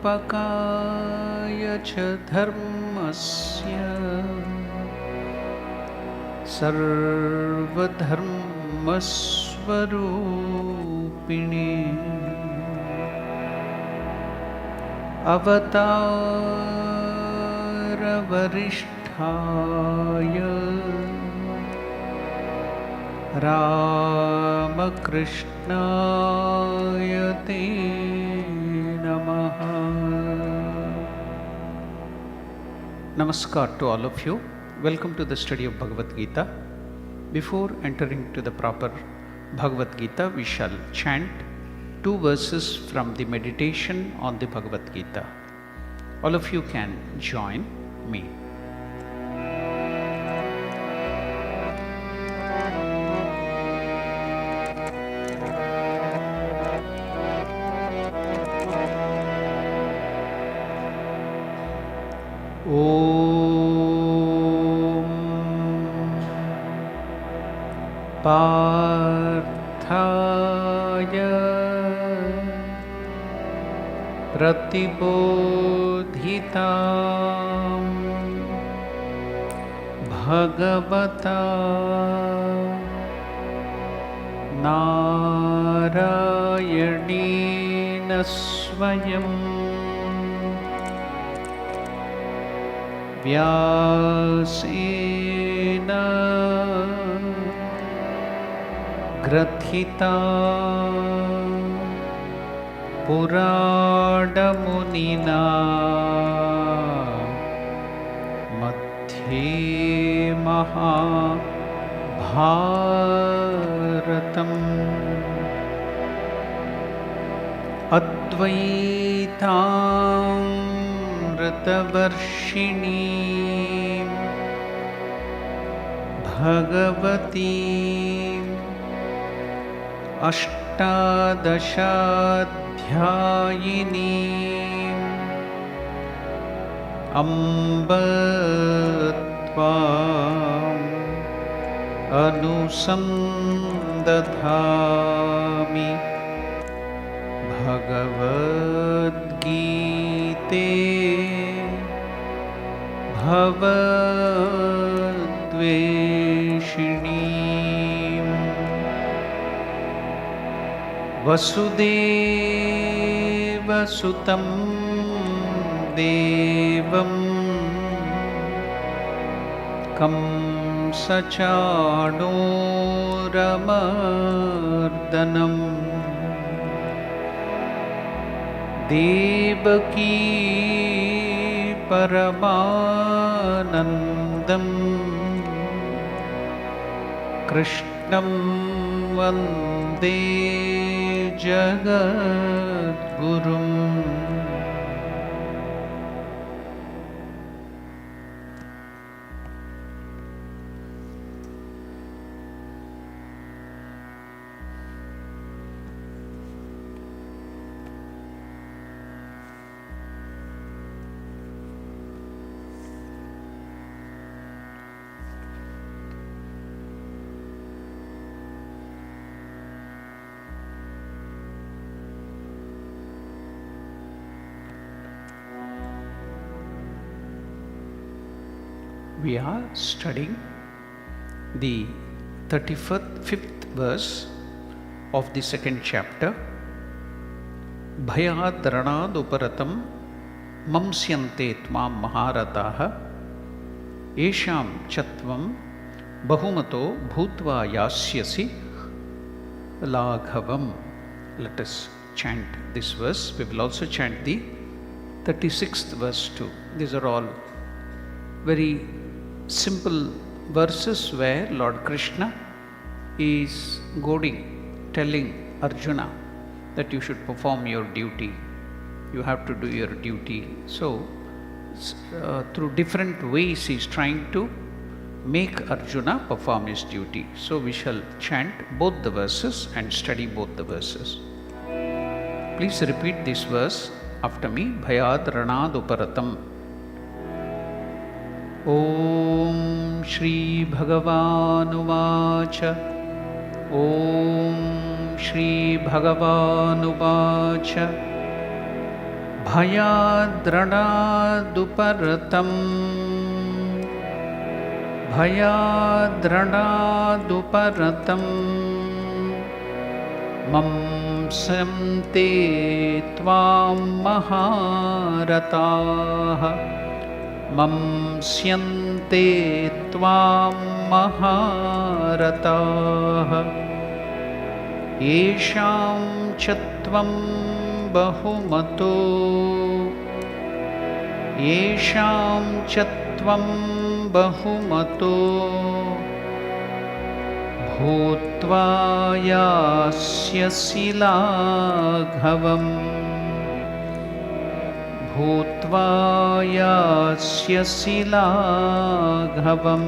संस्थापकाय च धर्मस्य सर्वधर्मस्वरूपिणे अवतारवरिष्ठाय रामकृष्णाय ते नमः. Namaskar to all of you. Welcome to the study of Bhagavad Gita. Before entering to the proper Bhagavad Gita, we shall chant 2 verses from the meditation on the Bhagavad Gita. All of you can join me. पार्थाय प्रतिबोधितां भगवता नारायणेन स्वयं व्यासेन ग्रथिता पुराणमुनिना मध्ये महाभारतम् अद्वैतामृतवर्षिणीं भगवतीम् अष्टादशाध्यायिनीम् अम्ब त्वाम् अनुसन्दधामि भगवद्गीते भवद्वेषिणी वसुदेवसुतं देवं कंसचाणूरमर्दनं देवकी परमानन्दं कृष्णं वन्दे जगद्गुरुम्. We are studying the 35th verse of the 2nd chapter. Bhayad ranad uparatam mamsyante tvam maharataha esham chatvam bahumato bhutva yasyasi laghavam. Let us chant this verse. We will also chant the 36th verse too. These are all very simple verses where Lord Krishna is goading, telling Arjuna that you should perform your duty. You have to do your duty. So, through different ways he is trying to make Arjuna perform his duty. So, we shall chant both the verses and study both the verses. Please repeat this verse after me. Bhayad ranad uparatam. Om Shri Bhagavanuvacha. Om Shri Bhagavanuvacha. Bhayadranaduparatam Bhayadranaduparatam Mamsante Tvam Maharataha Mamsyante Tvam Maharataha Yesham Chatvam Bahumato Yesham Chatvam Bahumato Bhutva Yasya Silaghavam Bhutva Yasya Silaghavam.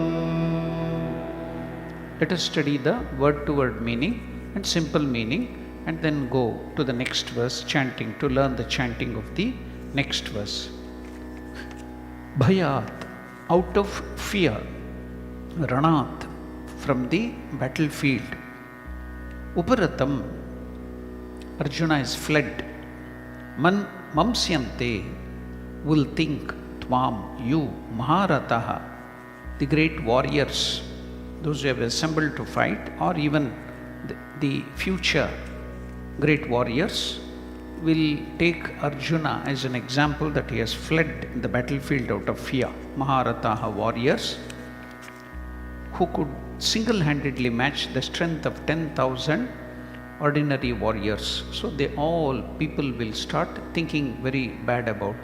Let us study the word-to-word meaning and simple meaning, and then go to the next verse chanting, to learn the chanting of the next verse. Bhayat, out of fear. Ranat, from the battlefield. Uparatam, Arjuna is fled. Mamsyante, will think. Tvam, you. Maharataha, the great warriors, those who have assembled to fight, or even the future great warriors, will take Arjuna as an example that he has fled in the battlefield out of fear. Maharataha, warriors who could single-handedly match the strength of 10,000 ordinary warriors. So people will start thinking very bad about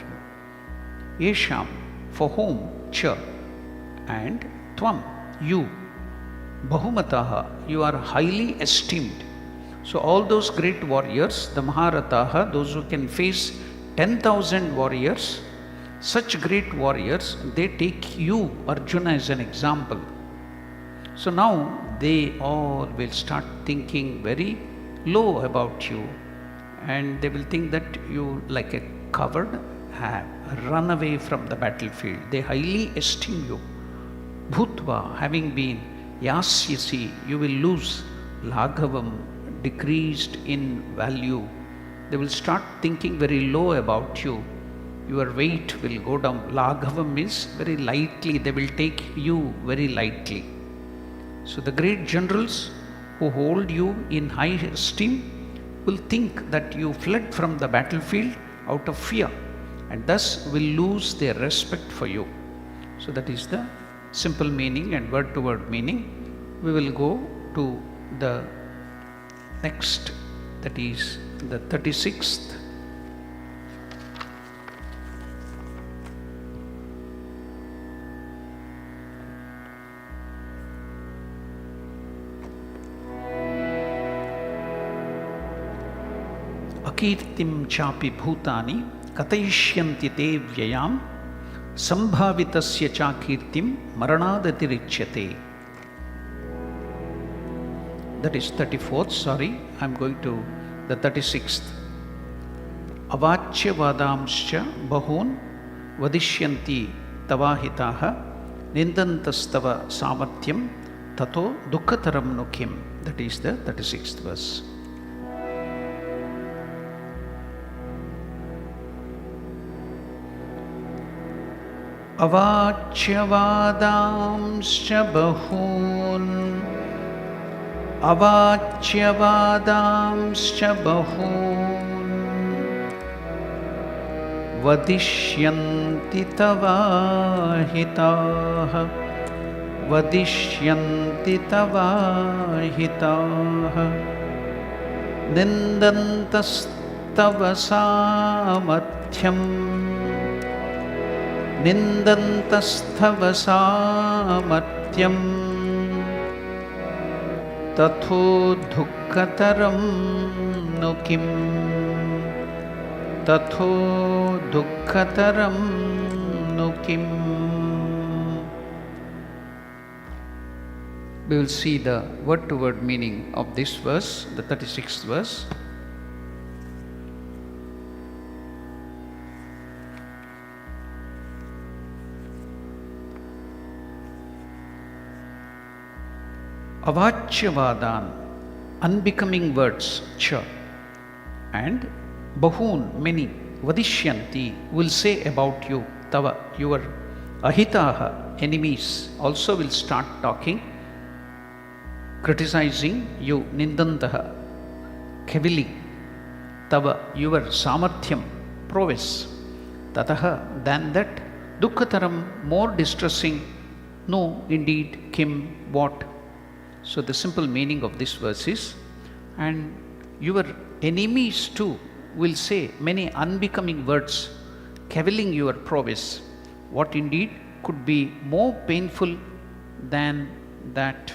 you. Yesham, for whom, cha, and tvam, you. Bahumataha, you are highly esteemed. So all those great warriors, the Maharataha, those who can face 10,000 warriors, such great warriors, they take you, Arjuna, as an example. So now they all will start thinking very low about you, and they will think that you, like a coward, have run away from the battlefield. They highly esteem you. Bhutva, having been, yasyasi, you will lose. Laghavam, decreased in value. They will start thinking very low about you. Your weight will go down. Laghavam means very lightly. They will take you very lightly. So the great generals who hold you in high esteem will think that you fled from the battlefield out of fear, and thus will lose their respect for you. So that is the simple meaning and word-to-word meaning. We will go to the next, that is the 36th. Akirtim chapi bhutani katayishyanti te vyayam sambhavitasya chakirtim maranadatirichyate. That is 34th, sorry, I am going to the 36th. Avachya vadamscha bahun vadishyanti tavahitaha nindantastava samarthyam tato dukkataram nukim. That is the 36th verse. Avachya vadamscha bahun Avachya vadamscha bahun vadishyanti tavahitaha vadishyanti tavahitaha nindantastava samathyam nindantastava samathyam tatho dukkataram nukim tatho dukkataram nukim. We will see the word-to-word meaning of this verse, the 36th verse. Avachavadan, unbecoming words, cha, and bahun, many, vadishyanti, will say about you, tava, your ahitaha, enemies, also will start talking, criticizing you, nindantaha, heavily, tava, your samarthyam, prowess, tataha, than that, dukkataram, more distressing, no, indeed, kim, what? So the simple meaning of this verse is, and your enemies too will say many unbecoming words, cavilling your prowess. What indeed could be more painful than that?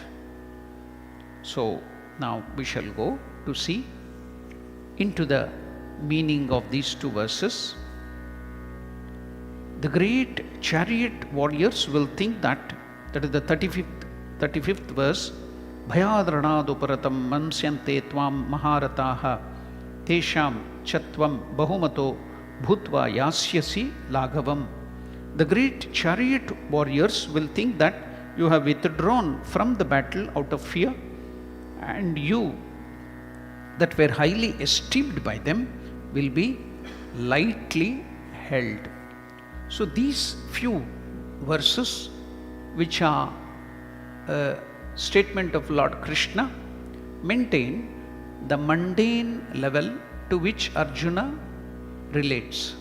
So now we shall go to see into the meaning of these two verses. The great chariot warriors will think that is the 35th verse, Bhayadranaduparatam mansyante tvam maharataha tesham chatvam bahumato bhutva yasyasi laghavam. The great chariot warriors will think that you have withdrawn from the battle out of fear, and you that were highly esteemed by them will be lightly held. So these few verses, which are a statement of Lord Krishna, maintain the mundane level to which Arjuna relates.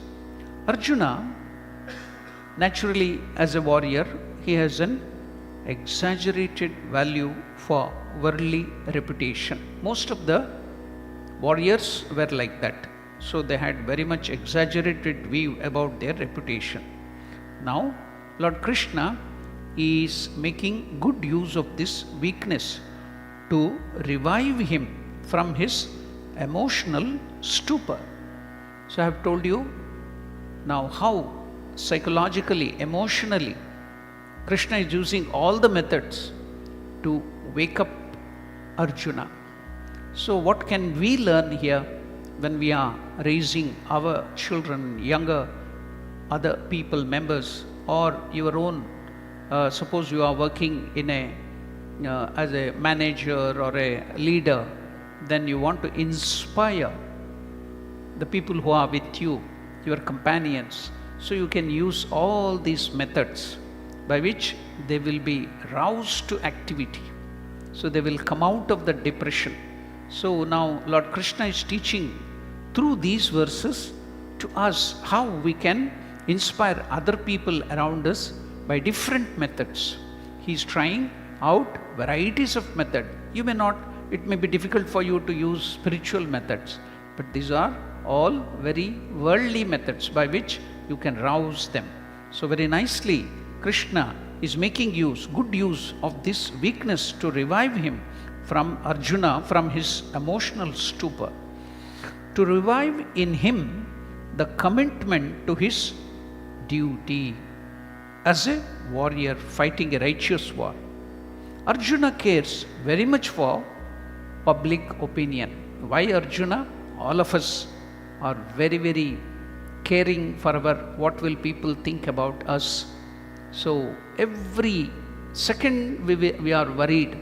Arjuna, naturally as a warrior, he has an exaggerated value for worldly reputation. Most of the warriors were like that. So they had very much exaggerated view about their reputation. Now, Lord Krishna is making good use of this weakness to revive him from his emotional stupor. So I have told you now how psychologically, emotionally, Krishna is using all the methods to wake up Arjuna. So what can we learn here when we are raising our children, younger other people, members, or your own? Suppose you are working in as a manager or a leader, then you want to inspire the people who are with you, your companions. So you can use all these methods by which they will be roused to activity. So they will come out of the depression. So now Lord Krishna is teaching through these verses to us how we can inspire other people around us by different methods. He is trying out varieties of method. You may not, it may be difficult for you to use spiritual methods, but these are all very worldly methods by which you can rouse them. So very nicely, Krishna is making good use of this weakness to revive him from Arjuna, from his emotional stupor, to revive in him the commitment to his duty as a warrior fighting a righteous war. Arjuna cares very much for public opinion. Why Arjuna? All of us are very, very caring for what will people think about us. So every second we are worried.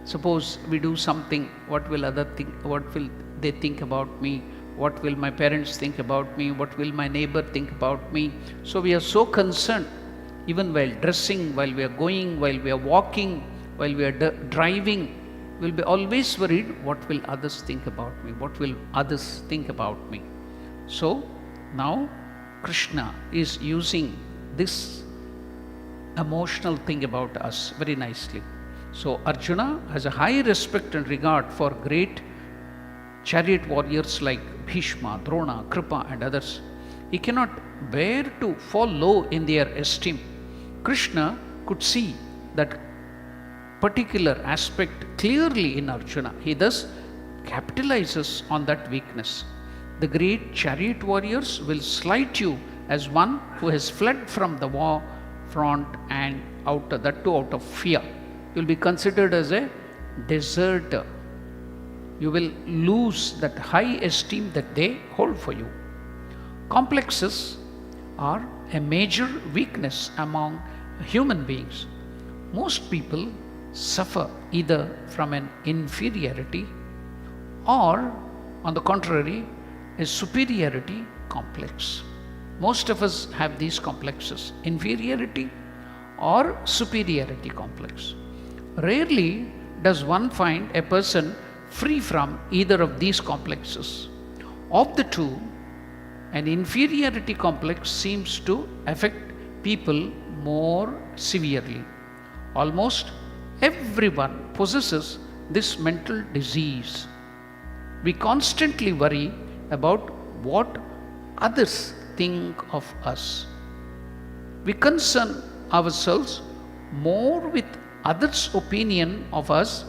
Suppose we do something, what will they think about me? What will my parents think about me? What will my neighbor think about me? So we are so concerned, even while dressing, while we are going, while we are walking, while we are driving, we'll be always worried, what will others think about me? What will others think about me? So now Krishna is using this emotional thing about us very nicely. So Arjuna has a high respect and regard for great chariot warriors like Bhishma, Drona, Kripa and others. He cannot bear to fall low in their esteem. Krishna could see that particular aspect clearly in Arjuna. He thus capitalizes on that weakness. The great chariot warriors will slight you as one who has fled from the war front and out of fear. You will be considered as a deserter. You will lose that high esteem that they hold for you. Complexes are a major weakness among human beings. Most people suffer either from an inferiority or, on the contrary, a superiority complex. Most of us have these complexes, inferiority or superiority complex. Rarely does one find a person free from either of these complexes. Of the two, an inferiority complex seems to affect people more severely. Almost everyone possesses this mental disease. We constantly worry about what others think of us. We concern ourselves more with others' opinion of us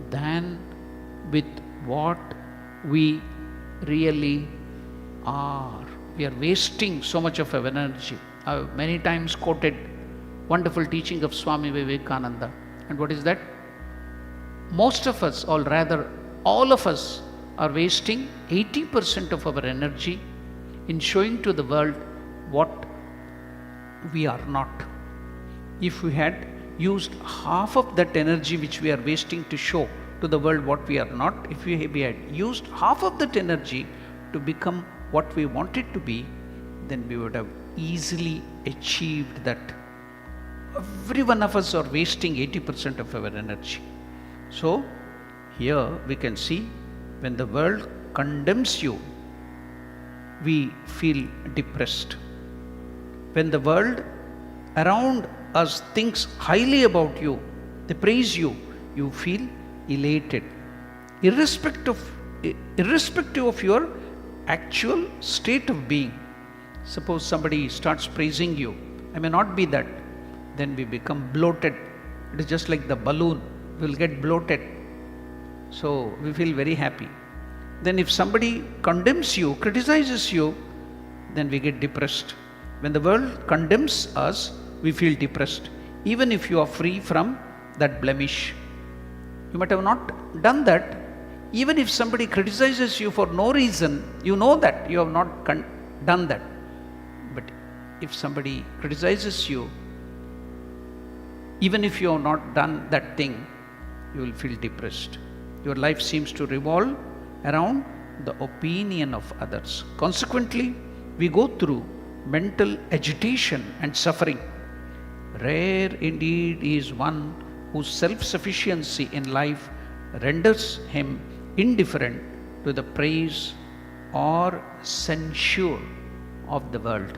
than with what we really are. We are wasting so much of our energy. I've many times quoted wonderful teaching of Swami Vivekananda. And what is that? Most of us, or rather all of us, are wasting 80% of our energy in showing to the world what we are not. If we had used half of that energy which we are wasting to show to the world what we are not, if we had used half of that energy to become what we wanted to be, then we would have easily achieved that. Every one of us are wasting 80% of our energy. So, here we can see when the world condemns you, we feel depressed. When the world around us thinks highly about you, they praise you, you feel elated. Irrespective of your actual state of being. Suppose somebody starts praising you, I may not be that, then we become bloated. It is just like the balloon, we will get bloated. So we feel very happy. Then if somebody condemns you, criticizes you, then we get depressed. When the world condemns us, we feel depressed. Even if you are free from that blemish. You might have not done that. Even if somebody criticizes you for no reason, you know that you have not done that. But if somebody criticizes you, even if you have not done that thing, you will feel depressed. Your life seems to revolve around the opinion of others. Consequently, we go through mental agitation and suffering. Rare indeed is one whose self-sufficiency in life renders him indifferent to the praise or censure of the world.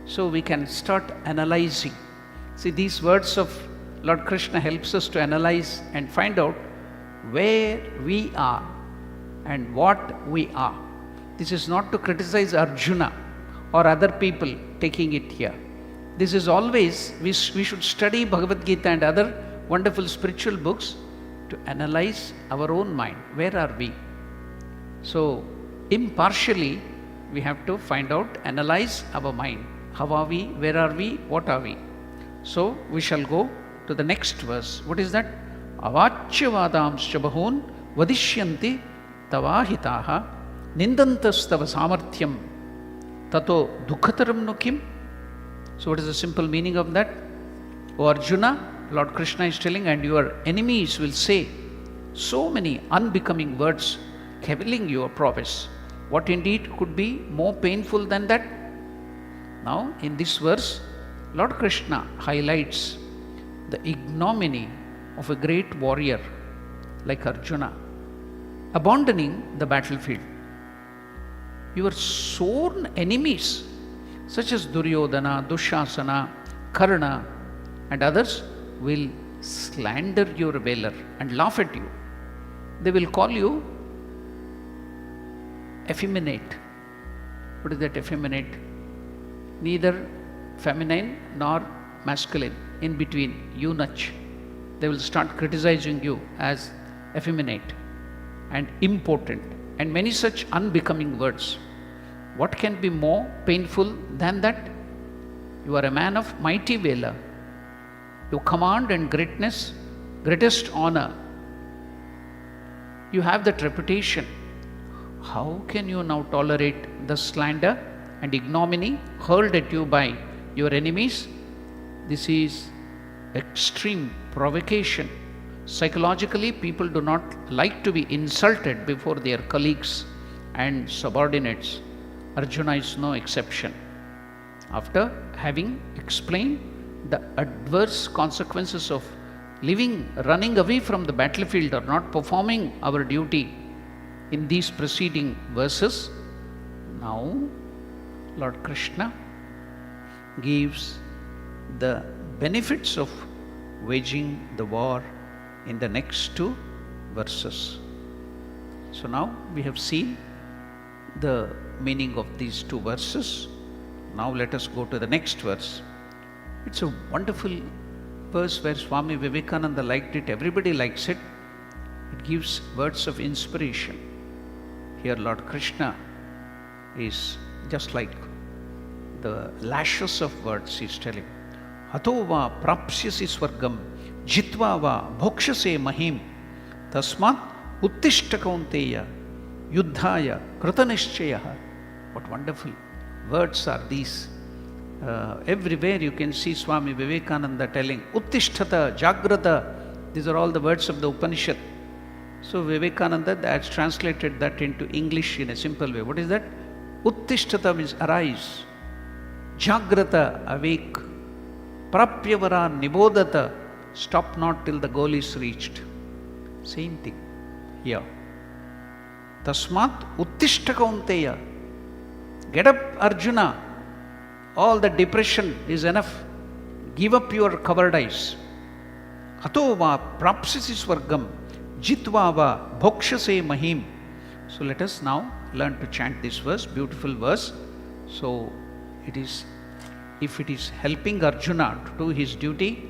So we can start analyzing. See, these words of Lord Krishna helps us to analyze and find out where we are and what we are. This is not to criticize Arjuna or other people taking it here. This is always, we should study Bhagavad Gita and other wonderful spiritual books to analyze our own mind. Where are we? So, impartially, we have to find out, analyze our mind. How are we? Where are we? What are we? So, we shall go to the next verse. What is that? Avachyavadamscha bahun vadishyanti tavahitaha nindantastava samarthyam tato dukhataram nukim. So what is the simple meaning of that? O Arjuna, Lord Krishna is telling, and your enemies will say so many unbecoming words, cavilling your prowess. What indeed could be more painful than that? Now, in this verse, Lord Krishna highlights the ignominy of a great warrior like Arjuna, abandoning the battlefield. Your sworn enemies, such as Duryodhana, Dushasana, Karna, and others, will slander your valor and laugh at you. They will call you effeminate. What is that, effeminate? Neither feminine nor masculine, in between, eunuch. They will start criticizing you as effeminate and impotent and many such unbecoming words. What can be more painful than that? You are a man of mighty valor. You command and greatest honor. You have that reputation. How can you now tolerate the slander and ignominy hurled at you by your enemies? This is extreme provocation. Psychologically, people do not like to be insulted before their colleagues and subordinates. Arjuna is no exception. After having explained the adverse consequences of running away from the battlefield or not performing our duty in these preceding verses, now Lord Krishna gives the benefits of waging the war in the next two verses. So now we have seen the meaning of these two verses. Now let us go to the next verse. It's a wonderful verse where Swami Vivekananda liked it. Everybody likes it. It gives words of inspiration. Here Lord Krishna is just like the lashes of words. He is telling, Hato va prapsyasi swargam jitva va bhokshase mahim tasmat uttishta kaunteya yuddhaya kritanishchayaha. What wonderful words are these. Everywhere you can see Swami Vivekananda telling Uttishtata, Jagrata. These are all the words of the Upanishad. So Vivekananda has translated that into English in a simple way. What is that? Uttishtata means arise. Jagrata, awake. Prapyavara, nibodata, stop not till the goal is reached. Same thing here. Tasmat uttishta kaunteya. Get up, Arjuna. All the depression is enough. Give up your covered eyes. Hato va prapsisi swargam jitva va bhokshase mahim. So let us now learn to chant this verse, beautiful verse. So if it is helping Arjuna to do his duty,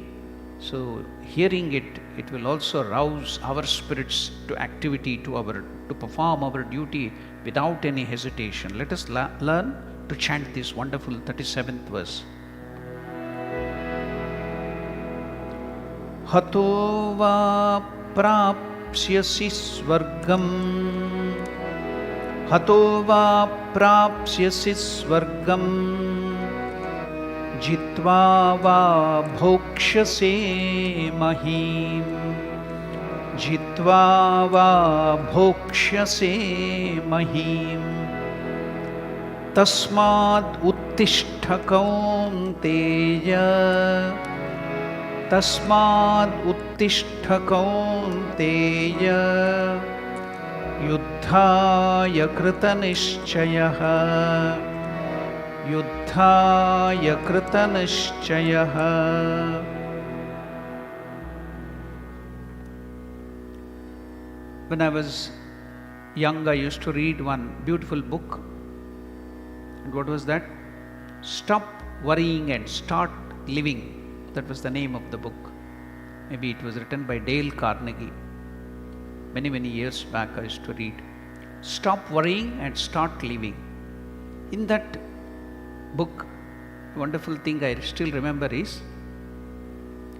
so hearing it, it will also rouse our spirits to activity, to perform our duty without any hesitation. Let us learn to chant this wonderful 37th verse. Hato va prapsyasi swargam Hato va prapsyasi swargam jitva va bhokshase mahim jitva va bhokshase mahim tasmad uttishta kaunteya tasmad uttishta kaunteya yuddhaya kritanishchayaha yuddhaya kritanishchayaha. When I was young, I used to read one beautiful book. And what was that? Stop Worrying and Start Living. That was the name of the book. Maybe it was written by Dale Carnegie. Many, many years back I used to read. Stop Worrying and Start Living. In that book, the wonderful thing I still remember is,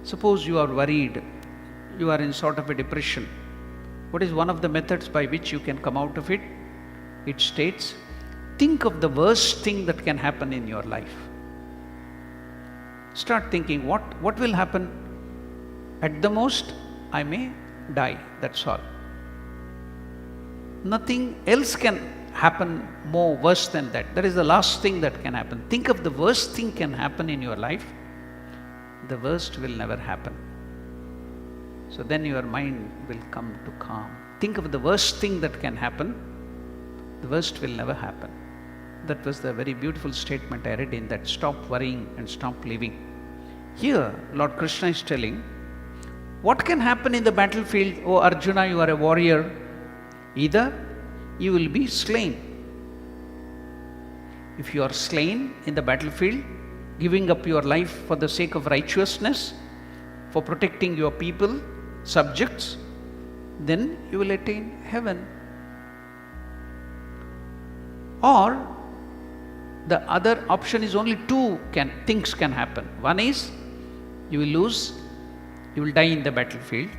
suppose you are worried, you are in sort of a depression. What is one of the methods by which you can come out of it? It states, think of the worst thing that can happen in your life. Start thinking, what will happen? At the most, I may die, that's all. Nothing else can happen more worse than that. That is the last thing that can happen. Think of the worst thing can happen in your life. The worst will never happen. So then your mind will come to calm. Think of the worst thing that can happen. The worst will never happen. That was the very beautiful statement I read in that Stop Worrying and Stop Living. Here, Lord Krishna is telling, what can happen in the battlefield? Oh Arjuna, you are a warrior. Either you will be slain. If you are slain in the battlefield, giving up your life for the sake of righteousness, for protecting your people, subjects, then you will attain heaven. Or the other option is only two things can happen. One is you will lose, you will die in the battlefield,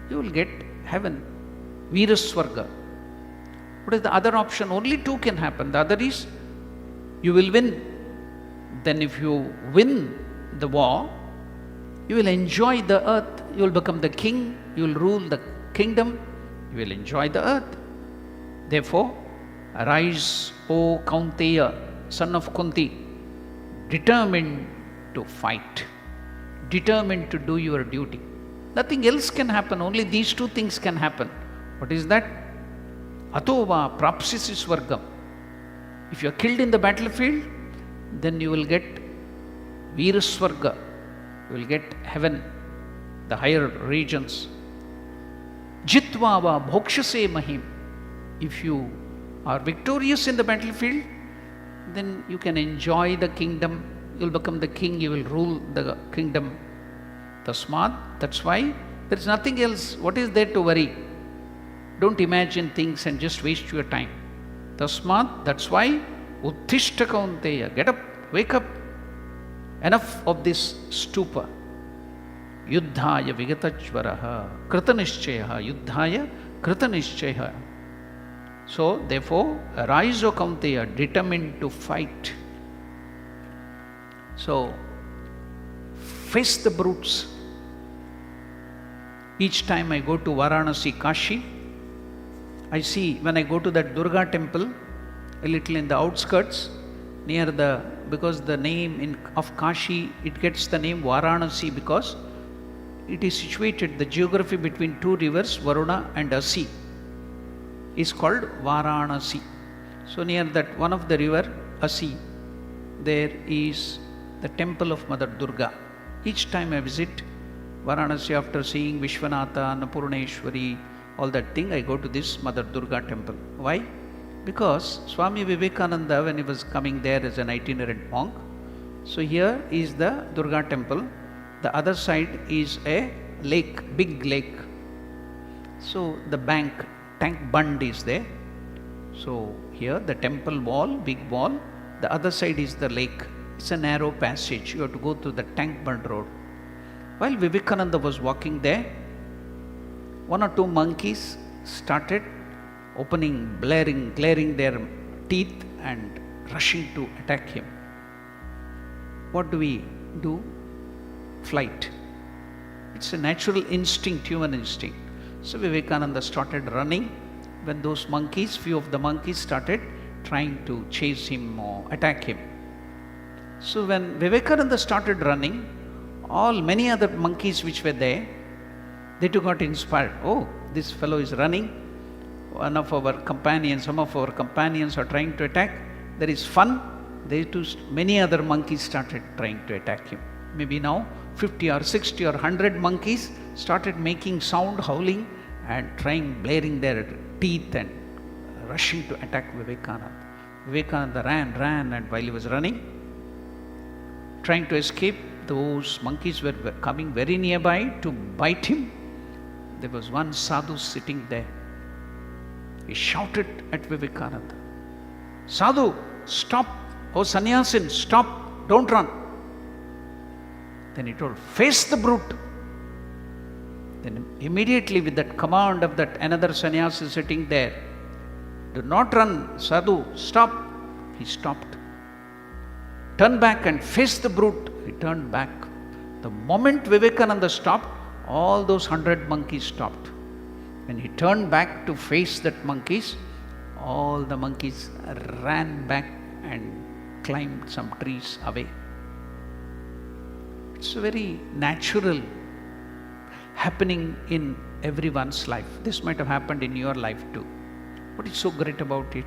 you will get heaven, Viraswarga. What is the other option? Only two can happen. The other is you will win. Then if you win the war, you will enjoy the earth, you will become the king, you will rule the kingdom, you will enjoy the earth. Therefore, Arise, O Kaunteya, son of Kunti, determined to fight, determined to do your duty. Nothing else can happen, only these two things can happen. What is that? Atova prapsisi swargam. If you are killed in the battlefield, then you will get Viraswarga, you will get heaven, the higher regions. Jitva va bhokshase mahim. If you are victorious in the battlefield, then you can enjoy the kingdom, you will become the king, you will rule the kingdom. Tasmad, that's why there is nothing else. What is there to worry? Don't imagine things and just waste your time. Tasmad, that's why Uttishta Kaunteya, get up, wake up. Enough of this stupor. Yuddhaya vigatachvaraha kritanishchayaha, yuddhaya kritanishchayaha. So therefore, arise, O Kaunteya, determined to fight. So face the brutes. Each time I go to Varanasi, Kashi, I see when I go to that Durga temple, a little in the outskirts, near the, because the name of Kashi, it gets the name Varanasi because it is situated, the geography between two rivers, Varuna and Asi, is called Varanasi. So near that one of the river, Asi, there is the temple of Mother Durga. Each time I visit Varanasi, after seeing Vishwanatha, Annapurneshwari, all that thing, I go to this Mother Durga temple. Why? Because Swami Vivekananda, when he was coming there as an itinerant monk, so here is the Durga temple, the other side is a lake, big lake. So the tank bund is there. So here the temple wall, big wall, the other side is the lake. It's a narrow passage, you have to go through the tank bund road. While Vivekananda was walking there, one or two monkeys started glaring their teeth and rushing to attack him. What do we do? Flight. It's a natural instinct, human instinct. So Vivekananda started running when those monkeys, few of the monkeys started trying to chase him or attack him. So when Vivekananda started running, many other monkeys which were there, they too got inspired. Oh, this fellow is running. Some of our companions are trying to attack. There is fun. Many other monkeys started trying to attack him. Maybe now 50 or 60 or 100 monkeys started making sound, howling and blaring their teeth and rushing to attack Vivekananda. Vivekananda ran, and while he was running, trying to escape, those monkeys were coming very nearby to bite him. There was one sadhu sitting there. He shouted at Vivekananda, "Sadhu, stop! Oh sannyasin, stop! Don't run!" Then he told, "Face the brute." Then immediately with that command of that another sannyasi sitting there, "Do not run, sadhu, stop." He stopped. "Turn back and face the brute." He turned back. The moment Vivekananda stopped, all those 100 monkeys stopped. When he turned back to face that monkeys, all the monkeys ran back and climbed some trees away. It's very natural happening in everyone's life. This might have happened in your life too. What is so great about it?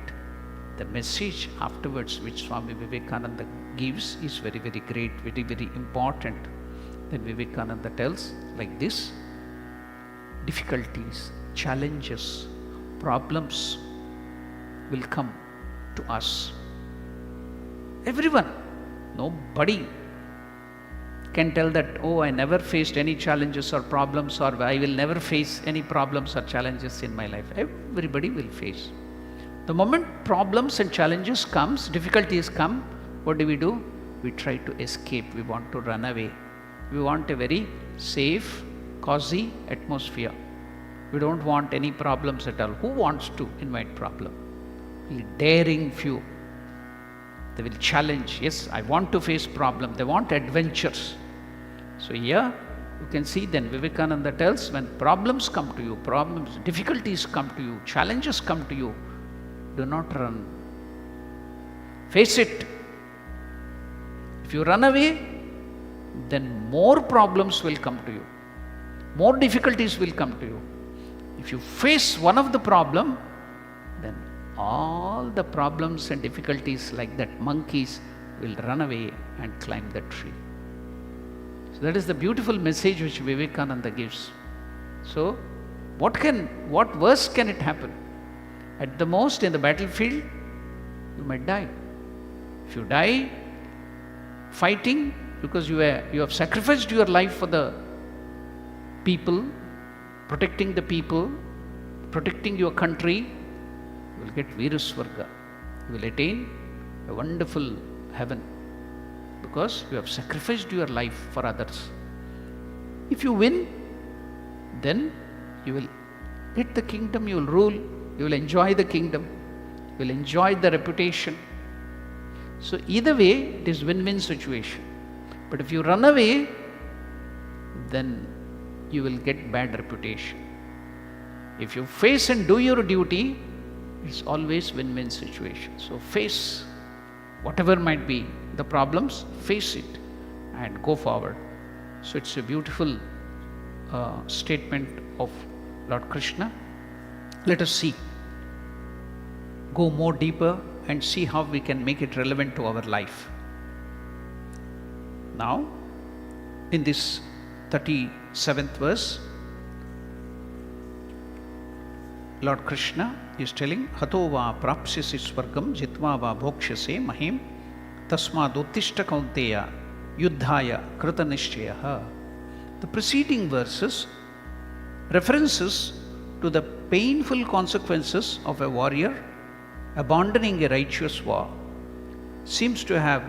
The message afterwards which Swami Vivekananda gives is very, very great, very, very important. Then Vivekananda tells like this: difficulties, challenges, problems will come to us. Everyone, nobody can tell that, "Oh, I never faced any challenges or problems," or "I will never face any problems or challenges in my life." Everybody will face. The moment problems and challenges comes, difficulties come, what do? We try to escape. We want to run away. We want a very safe, cozy atmosphere. We don't want any problems at all. Who wants to invite problem? Only daring few. They will challenge. Yes, I want to face problem. They want adventures. So here you can see then Vivekananda tells, when problems come to you, difficulties come to you, challenges come to you, Do not run. Face it. If you run away, then more problems will come to you. More difficulties will come to you. If you face one of the problem, then all the problems and difficulties like that monkeys will run away and climb the tree. So that is the beautiful message which Vivekananda gives. So what worse can it happen? At the most in the battlefield, you might die. If you die fighting because you have sacrificed your life for the people, protecting the people, protecting your country, you will get Virasvarga. You will attain a wonderful heaven because you have sacrificed your life for others. If you win, then you will get the kingdom, you will rule, you will enjoy the kingdom, you will enjoy the reputation. So either way, it is win-win situation. But if you run away, then you will get bad reputation. If you face and do your duty, it's always win-win situation. So face whatever might be the problems, face it and go forward. So it's a beautiful statement of Lord Krishna. Let us see, go more deeper and see how we can make it relevant to our life. Now, in this 37th verse, Lord Krishna is telling, Hato va prapsyasi swargam jitva va bhokshase mahim tasmad uttishta kaunteya yuddhaya krita nishchayaha. The preceding verses references to the painful consequences of a warrior abandoning a righteous war seems to have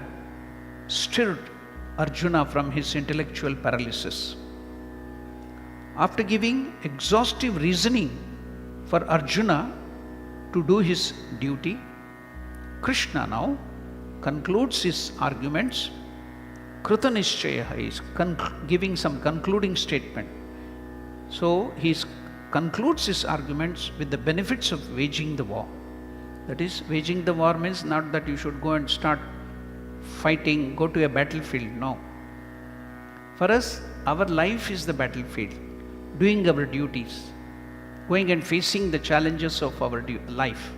stirred Arjuna from his intellectual paralysis. After giving exhaustive reasoning for Arjuna to do his duty, Krishna now concludes his arguments. Krita nishchaya is giving some concluding statement. So he concludes his arguments with the benefits of waging the war. That is, waging the war means not that you should go and start fighting, go to a battlefield. No. For us, our life is the battlefield, doing our duties, going and facing the challenges of our life.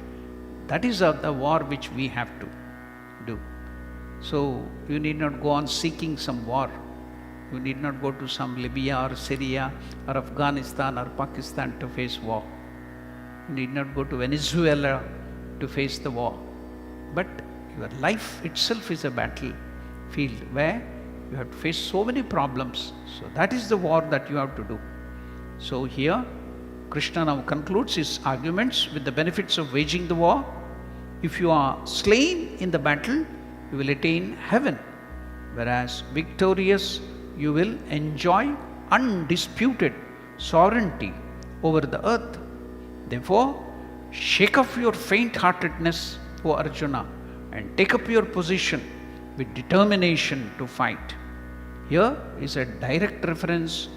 That is the war which we have to do. So you need not go on seeking some war. You need not go to some Libya or Syria or Afghanistan or Pakistan to face war. You need not go to Venezuela to face the war. But your life itself is a battlefield where you have to face so many problems. So that is the war that you have to do. So here Krishna now concludes his arguments with the benefits of waging the war. If you are slain in the battle, you will attain heaven, whereas victorious, you will enjoy undisputed sovereignty over the earth. Therefore, shake off your faint-heartedness, O Arjuna, and take up your position with determination to fight. Here is a direct reference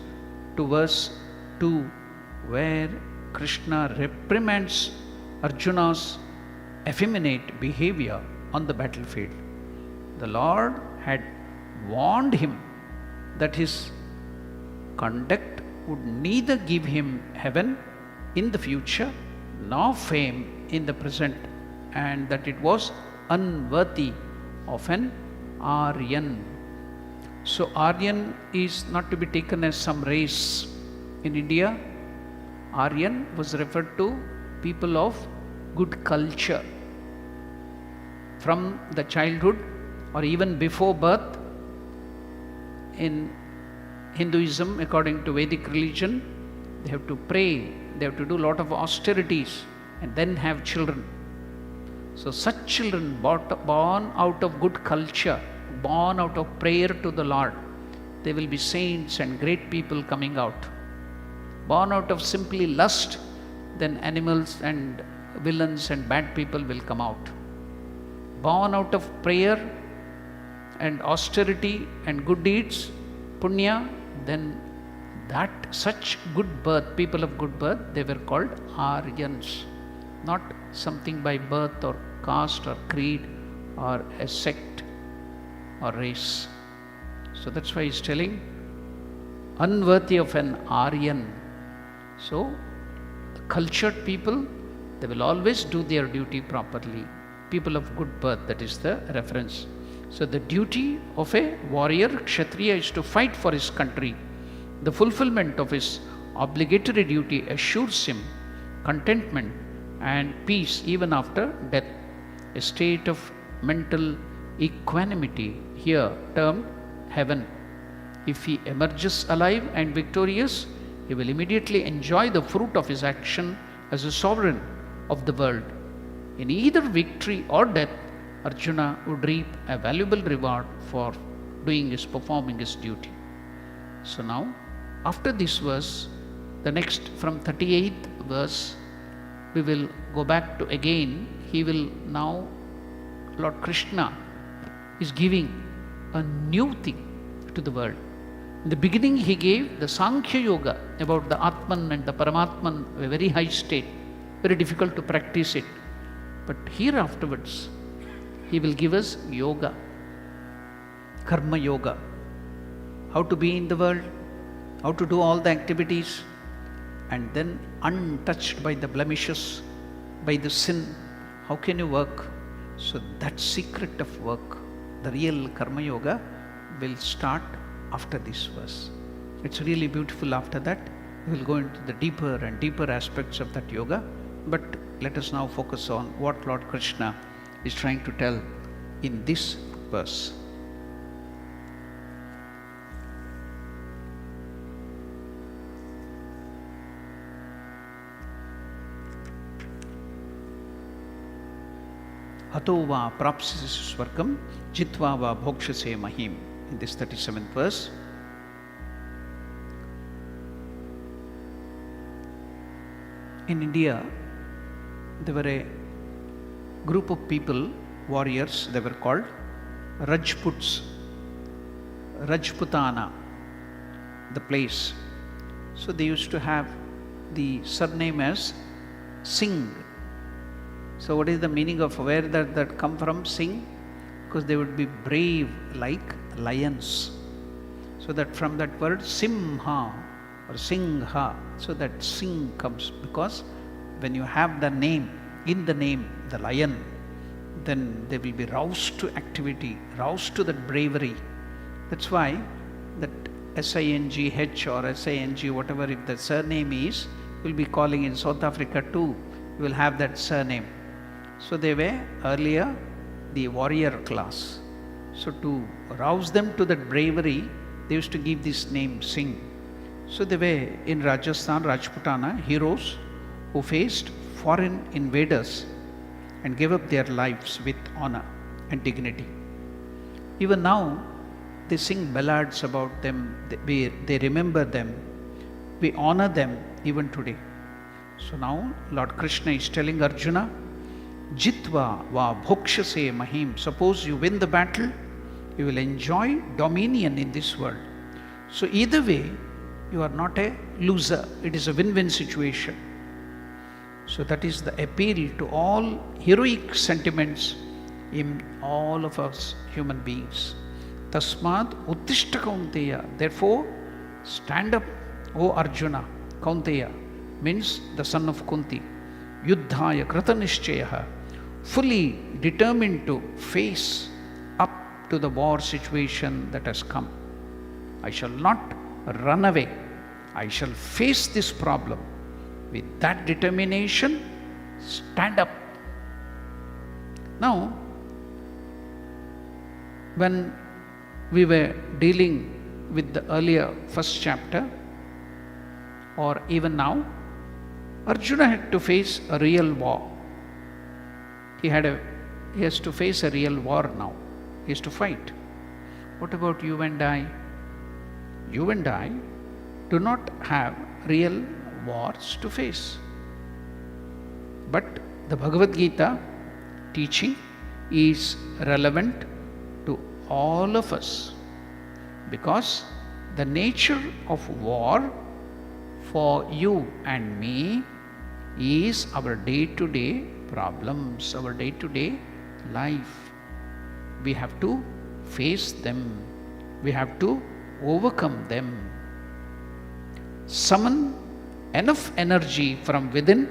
to verse 2, where Krishna reprimands Arjuna's effeminate behavior on the battlefield. The Lord had warned him that his conduct would neither give him heaven in the future nor fame in the present, and that it was unworthy of an Aryan. So Aryan is not to be taken as some race. In India, Aryan was referred to people of good culture. From the childhood or even before birth, in Hinduism, according to Vedic religion, they have to pray, they have to do a lot of austerities and then have children. So such children born out of good culture, born out of prayer to the Lord, they will be saints and great people coming out. Born out of simply lust, then animals and villains and bad people will come out. Born out of prayer and austerity and good deeds, punya, then that such good birth, people of good birth, they were called Aryans, not something by birth or caste or creed or a sect or race. So that's why he's telling, unworthy of an Aryan. So, cultured people, they will always do their duty properly. People of good birth, that is the reference. So the duty of a warrior, Kshatriya, is to fight for his country. The fulfillment of his obligatory duty assures him contentment and peace even after death, a state of mental equanimity, here termed heaven. If he emerges alive and victorious, he will immediately enjoy the fruit of his action as a sovereign of the world. In either victory or death, Arjuna would reap a valuable reward for performing his duty. So now, after this verse, the next from 38th verse, we will go back to again, he will now, Lord Krishna is giving a new thing to the world. In the beginning, he gave the Sankhya Yoga about the Atman and the Paramatman, a very high state, very difficult to practice it. But here afterwards, he will give us yoga, karma yoga, how to be in the world, how to do all the activities, and then untouched by the blemishes, by the sin, how can you work? So that secret of work, the real karma yoga, will start after this verse. It's really beautiful. After that, we will go into the deeper and deeper aspects of that yoga. But let us now focus on what Lord Krishna is trying to tell in this verse. Hato va prapsisi swargam jitva va bhokshase mahim. In this 37th verse, in India, there were a group of people, warriors, they were called Rajputs, Rajputana, the place. So they used to have the surname as Singh. So what is the meaning of where that come from, Singh? Because they would be brave like lions. So that from that word Simha or Singha, so that Singh comes, because when you have the name, in the name, the lion, then they will be roused to activity, roused to that bravery. That's why that S-I-N-G-H or S-I-N-G, whatever if the surname is, we'll be calling in South Africa too, you will have that surname. So they were earlier the warrior class. So to rouse them to that bravery, they used to give this name Singh. So they were in Rajasthan, Rajputana, heroes who faced foreign invaders and gave up their lives with honor and dignity. Even now, they sing ballads about them, they remember them, we honor them even today. So now, Lord Krishna is telling Arjuna, Jitva va bhokshase mahim. Suppose you win the battle, you will enjoy dominion in this world. So either way, you are not a loser. It is a win-win situation. So that is the appeal to all heroic sentiments in all of us human beings. Tasmad uttishta kaunteya. Therefore, stand up, O Arjuna. Kaunteya means the son of Kunti. Yuddhaya kratanishchayaha. Fully determined to face up to the war situation that has come. I shall not run away. I shall face this problem. With that determination, stand up. Now, when we were dealing with the earlier first chapter, or even now, Arjuna had to face a real war. He has to face a real war now. He has to fight. What about you and I? You and I do not have real wars to face. But the Bhagavad Gita teaching is relevant to all of us, because the nature of war for you and me is our day-to-day problems, our day-to-day life. We have to face them. We have to overcome them. Summon enough energy from within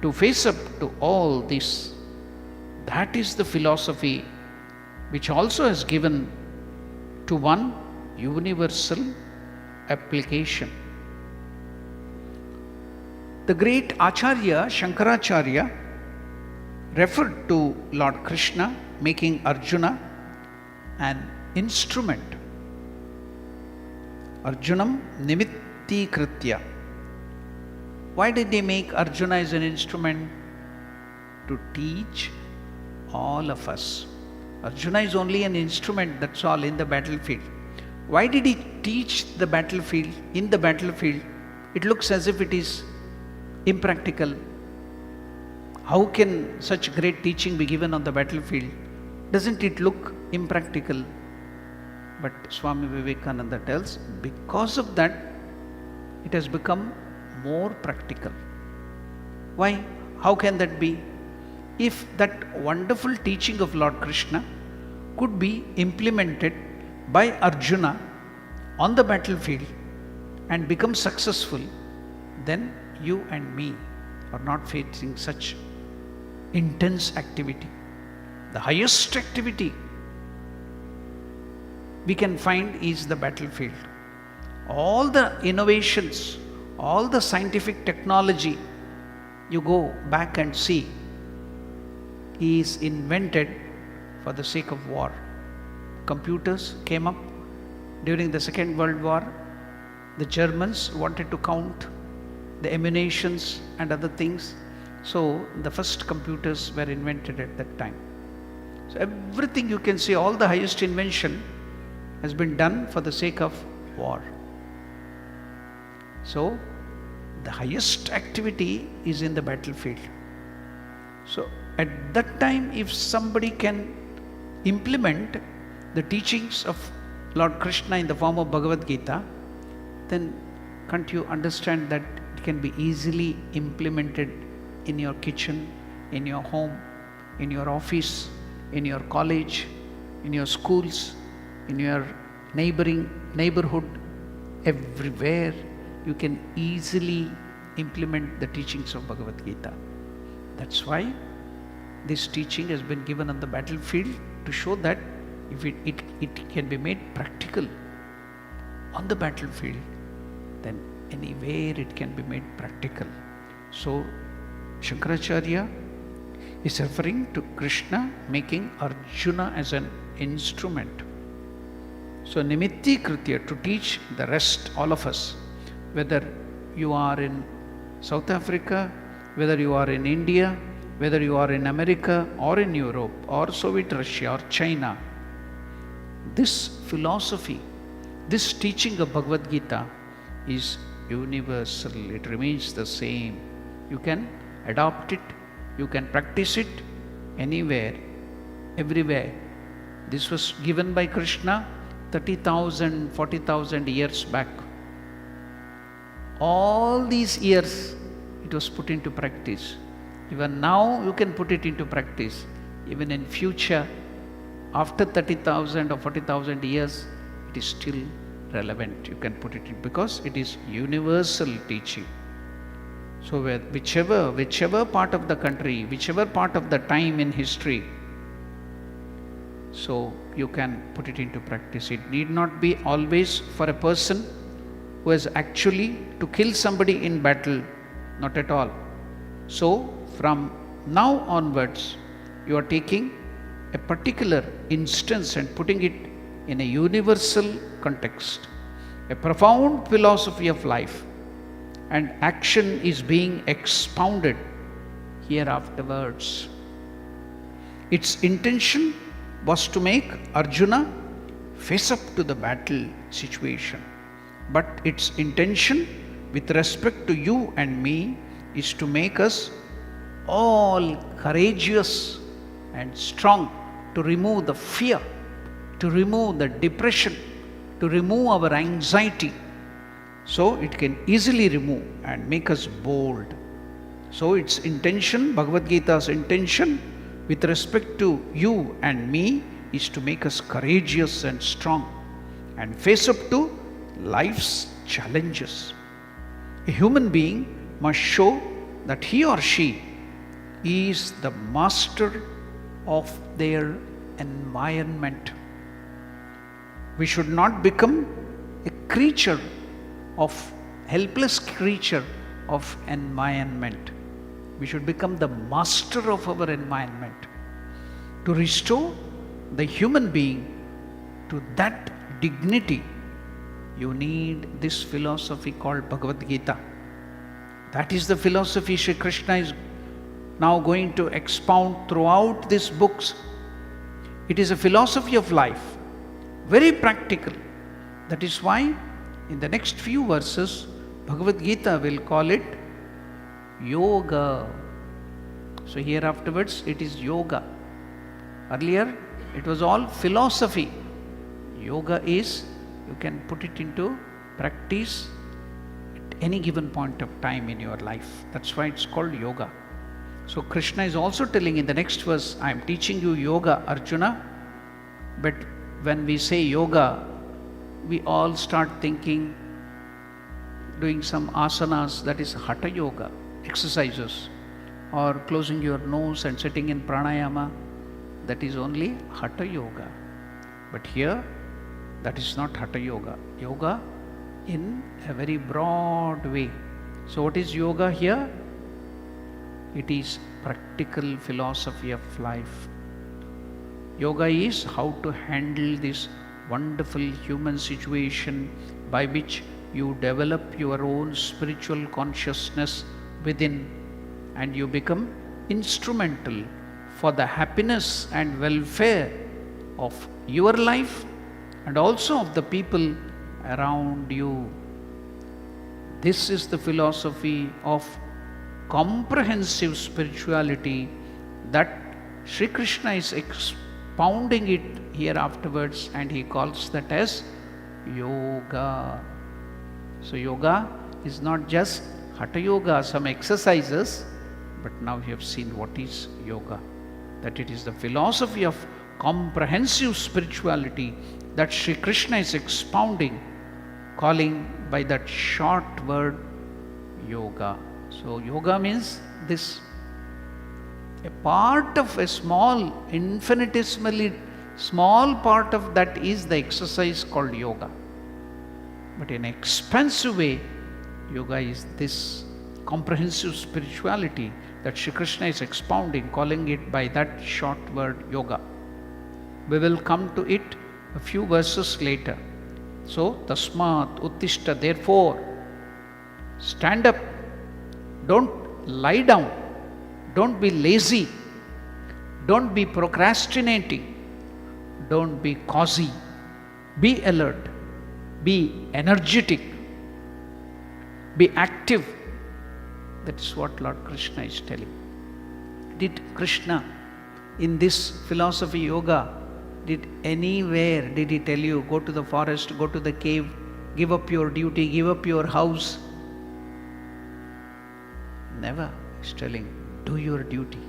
to face up to all this. That is the philosophy which also has given to one universal application. The great Acharya, Shankaracharya, referred to Lord Krishna making Arjuna an instrument. Arjunam nimitti kritya. Why did they make Arjuna as an instrument? To teach all of us. Arjuna is only an instrument, that's all, in the battlefield. Why did he teach the battlefield? In the battlefield, it looks as if it is impractical. How can such great teaching be given on the battlefield? Doesn't it look impractical? But Swami Vivekananda tells, because of that, it has become more practical. Why? How can that be? If that wonderful teaching of Lord Krishna could be implemented by Arjuna on the battlefield and become successful, then you and me are not facing such intense activity. The highest activity we can find is the battlefield. All the innovations, all the scientific technology, you go back and see, is invented for the sake of war. Computers came up during the Second World War. The Germans wanted to count the emanations and other things. So the first computers were invented at that time. So everything you can see, all the highest invention has been done for the sake of war. So the highest activity is in the battlefield. So at that time, if somebody can implement the teachings of Lord Krishna in the form of Bhagavad Gita, then can't you understand that it can be easily implemented in your kitchen, in your home, in your office, in your college, in your schools, in your neighborhood, everywhere you can easily implement the teachings of Bhagavad Gita. That's why this teaching has been given on the battlefield, to show that if it can be made practical on the battlefield, then anywhere it can be made practical. So Shankaracharya is referring to Krishna making Arjuna as an instrument. So nimitti kritya, to teach the rest, all of us, whether you are in South Africa, whether you are in India, whether you are in America or in Europe or Soviet Russia or China, this philosophy, this teaching of Bhagavad Gita is universal. It remains the same. You can adopt it, you can practice it anywhere, everywhere. This was given by Krishna 30,000, 40,000 years back. All these years it was put into practice. Even now you can put it into practice. Even in future, after 30,000 or 40,000 years, it is still relevant. You can put it in, because it is universal teaching. So whichever part of the country, whichever part of the time in history, so you can put it into practice. It need not be always for a person who has actually to kill somebody in battle, not at all. So from now onwards, you are taking a particular instance and putting it in a universal context, a profound philosophy of life, and action is being expounded here afterwards. Its intention was to make Arjuna face up to the battle situation. But its intention with respect to you and me is to make us all courageous and strong, to remove the fear, to remove the depression, to remove our anxiety. So it can easily remove and make us bold. So its intention, Bhagavad Gita's intention with respect to you and me is to make us courageous and strong and face up to life's challenges. A human being must show that he or she is the master of their environment. We should not become a creature helpless creature of environment. We should become the master of our environment. To restore the human being to that dignity, you need this philosophy called Bhagavad Gita. That is the philosophy Sri Krishna is now going to expound throughout these books. It is a philosophy of life, very practical. That is why in the next few verses, Bhagavad Gita will call it yoga. So here afterwards it is yoga. Earlier it was all philosophy. Yoga is, you can put it into practice at any given point of time in your life. That's why it's called yoga. So Krishna is also telling in the next verse, I am teaching you yoga, Arjuna. But when we say yoga, we all start thinking, doing some asanas, that is hatha yoga, exercises, or closing your nose and sitting in pranayama, that is only hatha yoga. But here, that is not hatha yoga. Yoga in a very broad way. So what is yoga here? It is practical philosophy of life. Yoga is how to handle this wonderful human situation by which you develop your own spiritual consciousness within, and you become instrumental for the happiness and welfare of your life and also of the people around you. This is the philosophy of comprehensive spirituality that Sri Krishna is expounding it here afterwards, and he calls that as yoga. So yoga is not just hatha yoga, some exercises, but now you have seen what is yoga. That it is the philosophy of comprehensive spirituality that Sri Krishna is expounding, calling by that short word yoga. So yoga means this, a part of a small, infinitesimally small part of that is the exercise called yoga. But in an expansive way, yoga is this comprehensive spirituality that Sri Krishna is expounding, calling it by that short word yoga. We will come to it a few verses later. So, tasmat uttishta, therefore, stand up, don't lie down, don't be lazy, don't be procrastinating, don't be cozy, be alert, be energetic, be active. That is what Lord Krishna is telling. Did Krishna in this philosophy yoga, did he tell you go to the forest, go to the cave, give up your duty, give up your house? Never. He's telling, do your duty,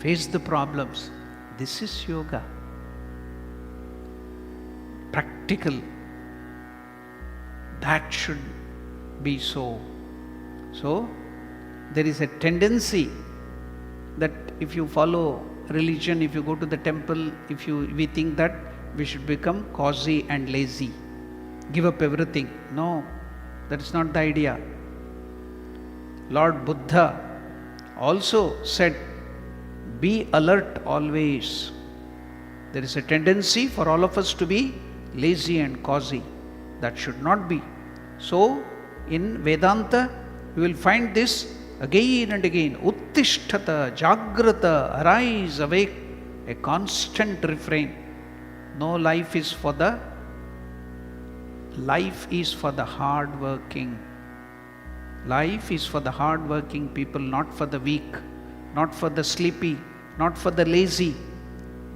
face the problems. This is yoga. Practical. That should be so. So, there is a tendency that if you follow religion, if you go to the temple, we think that we should become cozy and lazy, give up everything. No, that is not the idea. Lord Buddha also said, be alert always. There is a tendency for all of us to be lazy and cozy. That should not be. So, in Vedanta, you will find this again and again. Uttishtata, Jagrata, arise, awake. A constant refrain. No, life is for the hard working. Life is for the hard working people, not for the weak, not for the sleepy, not for the lazy.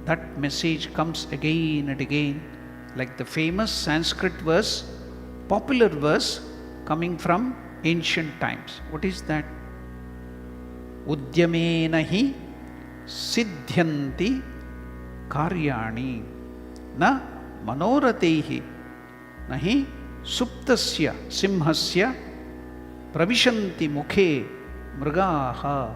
That message comes again and again, like the famous Sanskrit verse, popular verse coming from ancient times. What is that? udyamena hi siddhyanti karyani na manoratehi nahi suptasya simhasya pravishanti mukhe mrigaha.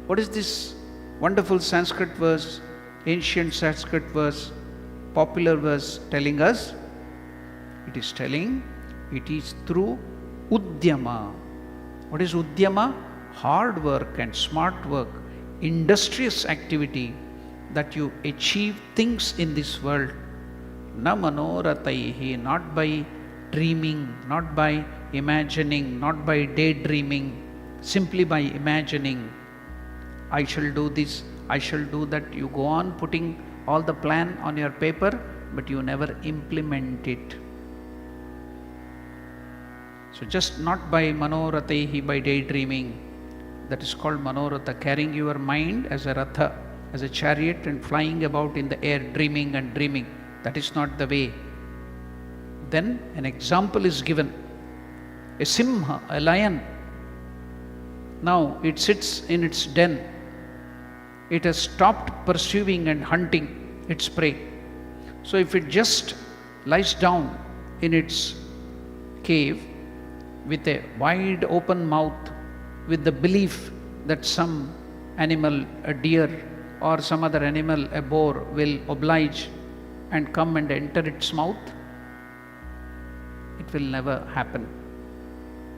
What is this wonderful Sanskrit verse, ancient Sanskrit verse, popular verse telling us? It is telling it is through udyama. What is udyama? Hard work and smart work, industrious activity, that you achieve things in this world. Na manorataihi, not by dreaming, not by imagining, not by daydreaming, simply by imagining, I shall do this, I shall do that. You go on putting all the plan on your paper, but you never implement it. So just not by manorataihi, by daydreaming, that is called manoratha, carrying your mind as a ratha, as a chariot and flying about in the air, dreaming and dreaming. That is not the way. Then an example is given. A simha, a lion, now it sits in its den. It has stopped pursuing and hunting its prey. So if it just lies down in its cave with a wide open mouth, with the belief that some animal, a deer or some other animal, a boar, will oblige and come and enter its mouth, it will never happen.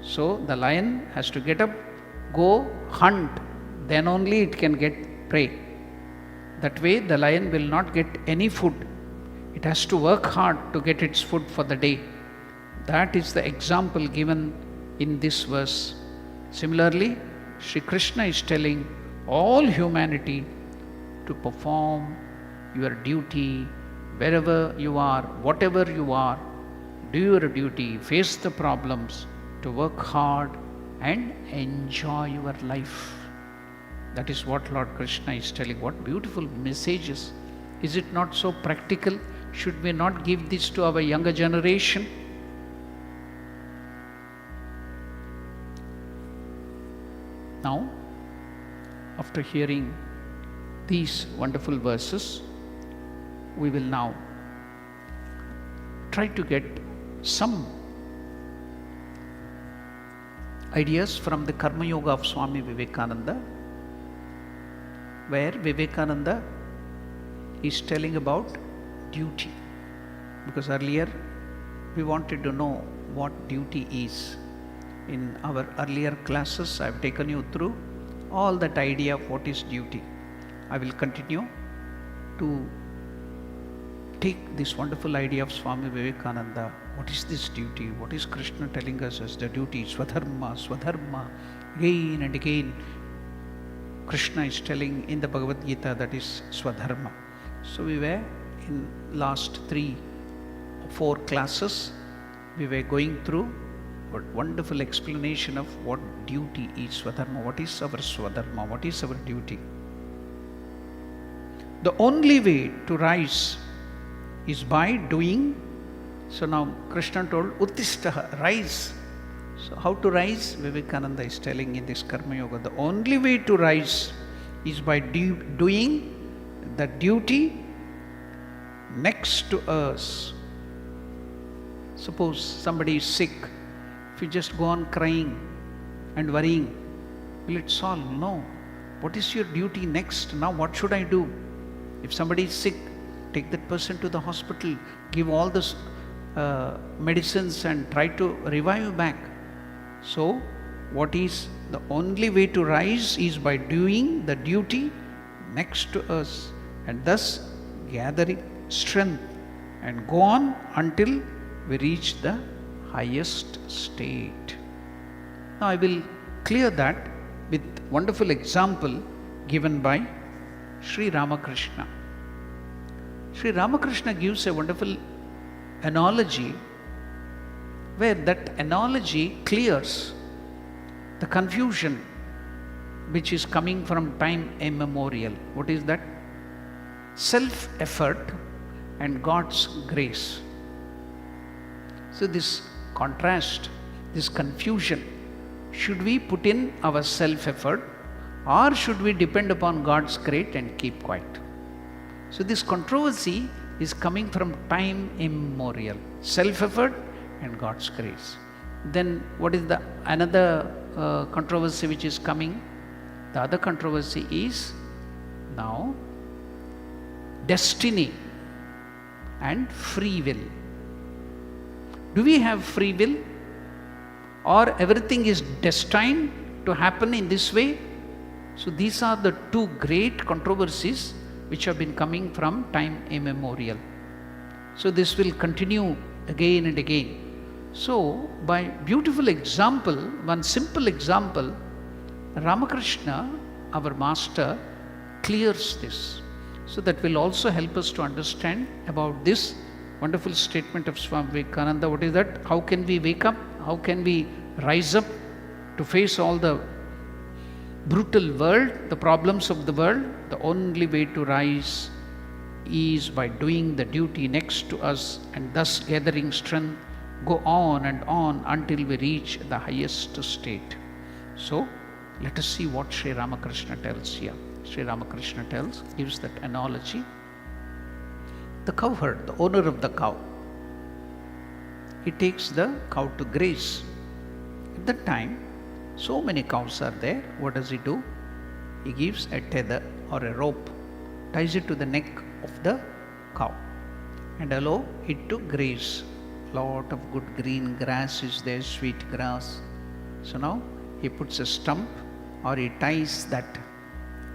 So the lion has to get up, go hunt, then only it can get prey. That way the lion will not get any food. It has to work hard to get its food for the day. That is the example given in this verse. Similarly, Sri Krishna is telling all humanity to perform your duty wherever you are, whatever you are. Do your duty, face the problems, to work hard and enjoy your life. That is what Lord Krishna is telling. What beautiful messages. Is it not so practical? Should we not give this to our younger generation? Now, after hearing these wonderful verses, we will now try to get some ideas from the Karma Yoga of Swami Vivekananda, where Vivekananda is telling about duty. Because earlier we wanted to know what duty is. In our earlier classes, I have taken you through all that idea of what is duty. I will continue to take this wonderful idea of Swami Vivekananda. What is this duty? What is Krishna telling us as the duty? Swadharma, Swadharma. Again and again, Krishna is telling in the Bhagavad Gita, that is Swadharma. So we were in last 3 or 4 classes, we were going through a wonderful explanation of what duty is. Swadharma. What is our Swadharma? What is our duty? The only way to rise is by doing. So now Krishna told Uttishtaha, rise. So how to rise? Vivekananda is telling in this Karma Yoga, the only way to rise is by doing the duty next to us. Suppose somebody is sick. If you just go on crying and worrying, will it solve? No. What is your duty next? Now what should I do? If somebody is sick, take that person to the hospital, give all the medicines and try to revive back. So what is the only way to rise is by doing the duty next to us, and thus gathering strength and go on until we reach the highest state. Now I will clear that with wonderful example given by Sri Ramakrishna. Sri Ramakrishna gives a wonderful analogy, where that analogy clears the confusion which is coming from time immemorial. What is that? Self-effort and God's grace. So this contrast, this confusion, should we put in our self-effort or should we depend upon God's grace and keep quiet? So this controversy is coming from time immemorial. Self-effort and God's grace. Then what is the another controversy which is coming? The other controversy is now destiny and free will. Do we have free will, or everything is destined to happen in this way? So these are the two great controversies which have been coming from time immemorial. So this will continue again and again. So by beautiful example, one simple example, Ramakrishna, our master, clears this. So that will also help us to understand about this wonderful statement of Swami Vivekananda. What is that? How can we wake up? How can we rise up to face all the brutal world, the problems of the world? The only way to rise is by doing the duty next to us and thus gathering strength, go on and on until we reach the highest state. So let us see what Sri Ramakrishna tells here. Sri Ramakrishna gives that analogy. The cowherd, the owner of the cow, he takes the cow to graze. At that time, so many cows are there. What does he do? He gives a tether or a rope, ties it to the neck of the cow and allow it to graze. Lot of good green grass is there, sweet grass. So now he puts a stump or he ties that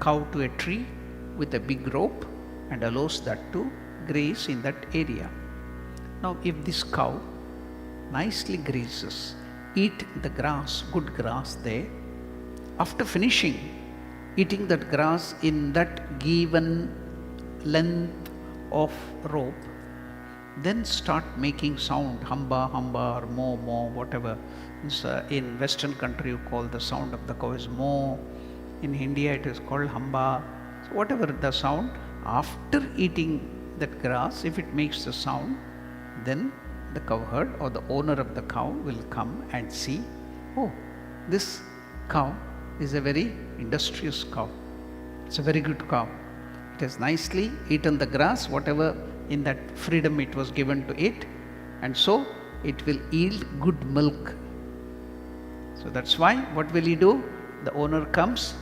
cow to a tree with a big rope and allows that to graze in that area. Now if this cow nicely grazes, eat the grass, good grass there, after finishing eating that grass in that given length of rope, then start making sound, hamba, hamba, or mo, mo, whatever. In Western country you call the sound of the cow is mo. In India it is called hamba. So whatever the sound, after eating that grass, if it makes the sound, then the cowherd or the owner of the cow will come and see, oh, this cow is a very industrious cow. It's a very good cow. It has nicely eaten the grass, whatever in that freedom it was given to it, and so it will yield good milk. So that's why, what will he do? The owner comes,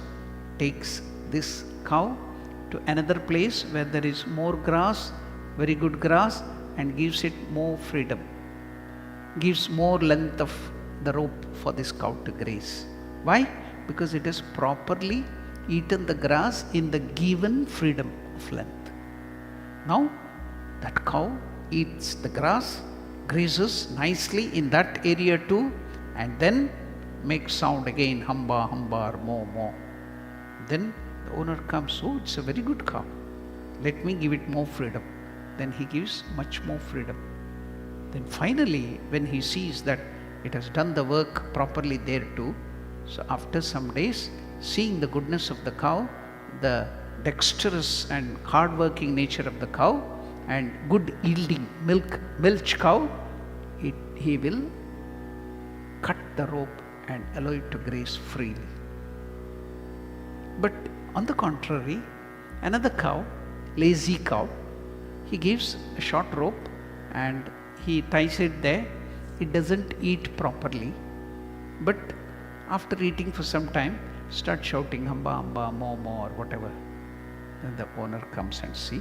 takes this cow to another place where there is more grass, very good grass, and gives it more freedom, gives more length of the rope for this cow to graze. Why? Because it has properly eaten the grass in the given freedom of length. Now that cow eats the grass, grazes nicely in that area too, and then makes sound again, hamba, hamba, or mo, mo. Then the owner comes, oh, it's a very good cow. Let me give it more freedom. Then he gives much more freedom. Then finally, when he sees that it has done the work properly there too, so after some days, seeing the goodness of the cow, the dexterous and hard-working nature of the cow, and good yielding milch cow, he will cut the rope and allow it to graze freely. But on the contrary, another cow, lazy cow, he gives a short rope and he ties it there. It doesn't eat properly, but after eating for some time, start shouting hamba, hamba, mo, mo, or whatever. Then the owner comes and see,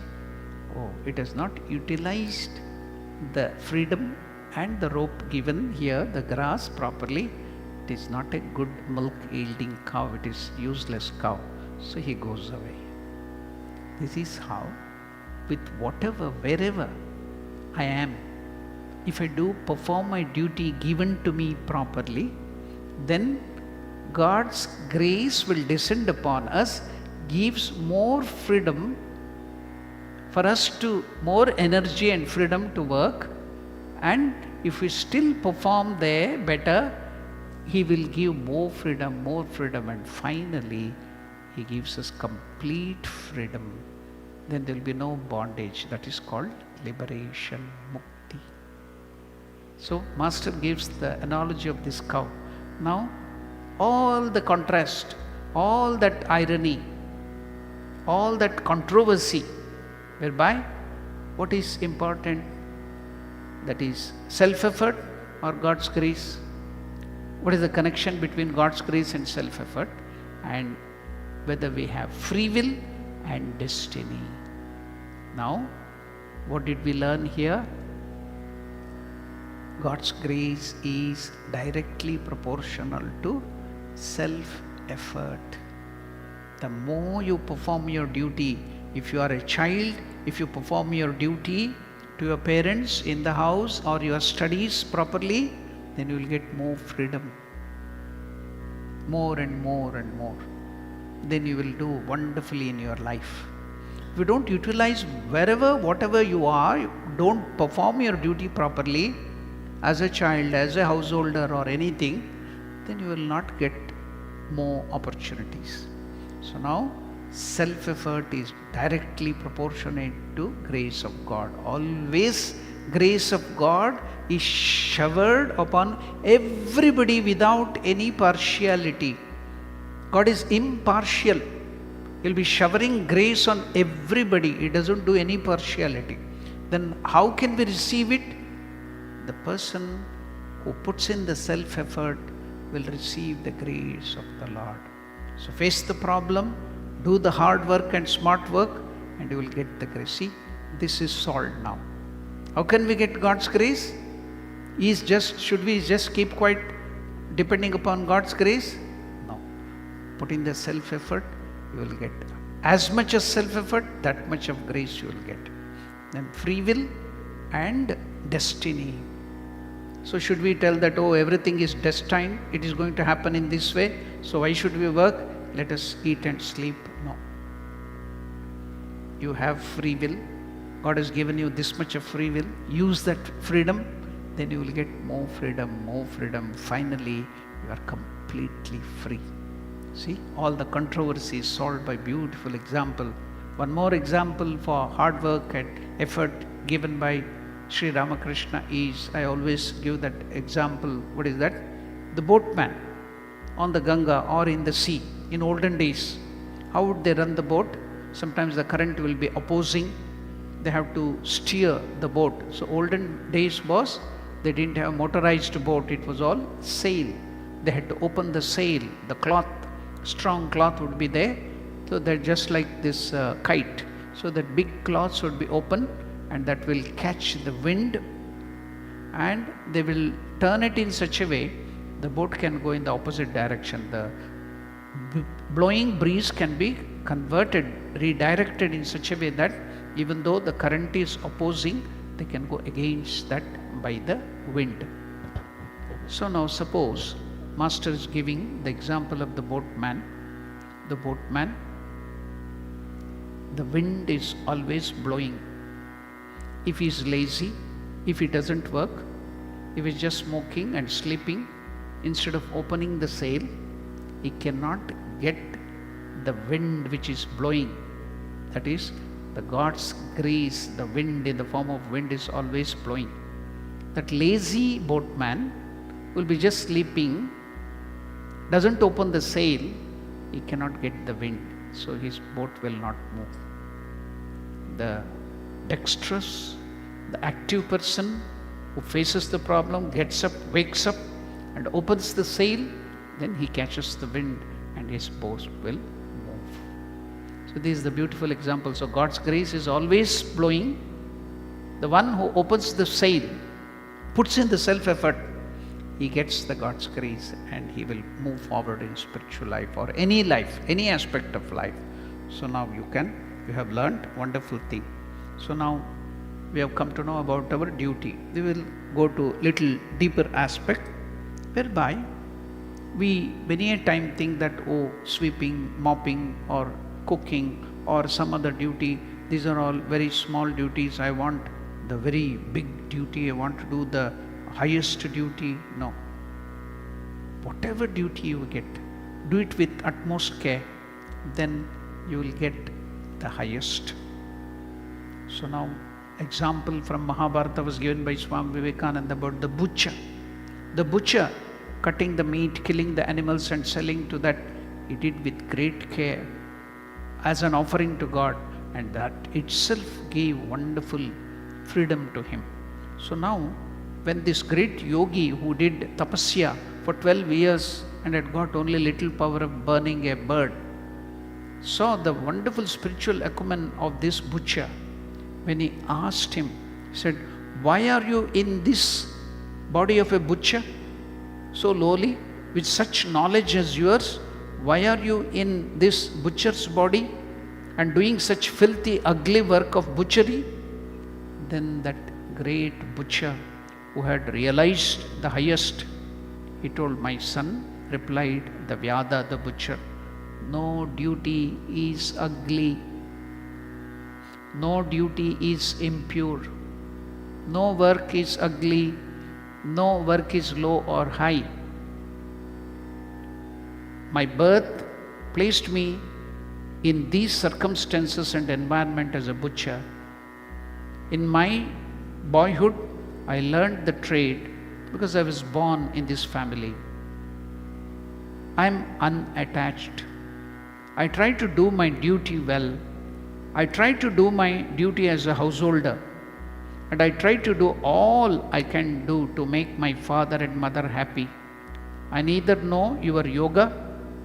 oh, it has not utilized the freedom and the rope given here, the grass properly. It is not a good milk yielding cow, it is useless cow. So he goes away. This is how, with whatever, wherever I am, if I do perform my duty given to me properly, then God's grace will descend upon us, gives more freedom for us to, more energy and freedom to work, and if we still perform there better, He will give more freedom, and finally He gives us complete freedom. Then there will be no bondage. That is called liberation, mukti. So Master gives the analogy of this cow. Now all the contrast all that irony, all that controversy, whereby what is important? That is self-effort or God's grace? What is the connection between God's grace and self-effort? And whether we have free will and destiny. Now, what did we learn here? God's grace is directly proportional to self-effort. The more you perform your duty, if you are a child, if you perform your duty to your parents in the house or your studies properly, then you will get more freedom. More and more and more. Then you will do wonderfully in your life. If you don't utilize wherever, whatever you are, don't perform your duty properly as a child, as a householder or anything, then you will not get more opportunities. So now, self-effort is directly proportionate to grace of God. Always grace of God is showered upon everybody without any partiality. God is impartial. He'll be showering grace on everybody. He doesn't do any partiality. Then how can we receive it? The person who puts in the self-effort will receive the grace of the Lord. So face the problem, do the hard work and smart work, and you will get the grace. See, this is solved now. How can we get God's grace? Should we just keep quiet depending upon God's grace? No. Put in the self-effort, you will get. As much as self-effort, that much of grace you will get. Then free will and destiny. So should we tell that, oh, everything is destined, it is going to happen in this way, so why should we work? Let us eat and sleep. No. You have free will. God has given you this much of free will. Use that freedom, then you will get more freedom, more freedom. Finally, you are completely free. See, all the controversies solved by beautiful example. One more example for hard work and effort given by Sri Ramakrishna is, I always give that example. What is that? The boatman on the Ganga or in the sea. In olden days, how would they run the boat? Sometimes the current will be opposing. They have to steer the boat. So olden days was, they didn't have motorized boat. It was all sail. They had to open the sail. The cloth, strong cloth would be there. So they're just like this kite. So that big cloths would be open, and that will catch the wind, and they will turn it in such a way the boat can go in the opposite direction. The blowing breeze can be converted, redirected in such a way that even though the current is opposing, they can go against that by the wind. So now suppose Master is giving the example of the boatman. The boatman, the wind is always blowing. If he is lazy, if he doesn't work, if he is just smoking and sleeping, instead of opening the sail, he cannot get the wind which is blowing. That is, the God's grace, the wind in the form of wind is always blowing. That lazy boatman will be just sleeping, doesn't open the sail, he cannot get the wind, so his boat will not move. The dexterous, the active person who faces the problem, gets up, wakes up and opens the sail, then he catches the wind and his boat will move. So this is the beautiful example. So God's grace is always blowing. The one who opens the sail, puts in the self-effort, he gets the God's grace and he will move forward in spiritual life or any life, any aspect of life. So now you have learned wonderful thing. So now we have come to know about our duty. We will go to little deeper aspect, whereby we many a time think that, oh, sweeping, mopping or cooking or some other duty, these are all very small duties. I want the very big duty. I want to do the highest duty. No. Whatever duty you get, do it with utmost care, then you will get the highest. So now, example from Mahabharata was given by Swami Vivekananda about the butcher. The butcher cutting the meat, killing the animals and selling to that he did with great care as an offering to God, and that itself gave wonderful freedom to him. So now, when this great yogi who did tapasya for 12 years and had got only little power of burning a bird, saw the wonderful spiritual acumen of this butcher, when he asked him, he said, "Why are you in this body of a butcher, so lowly, with such knowledge as yours? Why are you in this butcher's body and doing such filthy, ugly work of butchery?" Then that great butcher who had realized the highest, he told, "My son," replied the Vyada, the butcher, "no duty is ugly, no duty is impure, no work is ugly, no work is low or high. My birth placed me in these circumstances and environment as a butcher. In my boyhood, I learned the trade because I was born in this family. I am unattached. I try to do my duty well. I try to do my duty as a householder. And I try to do all I can do to make my father and mother happy. I neither know your yoga,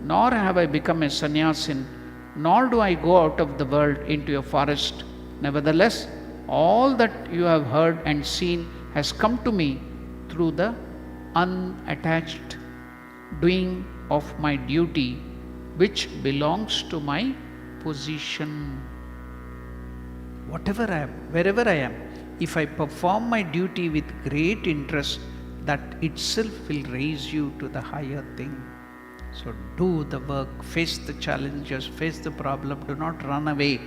nor have I become a sannyasin, nor do I go out of the world into a forest. Nevertheless, all that you have heard and seen has come to me through the unattached doing of my duty, which belongs to my position. Whatever I am, wherever I am, if I perform my duty with great interest, that itself will raise you to the higher thing. So do the work, face the challenges, face the problem, do not run away.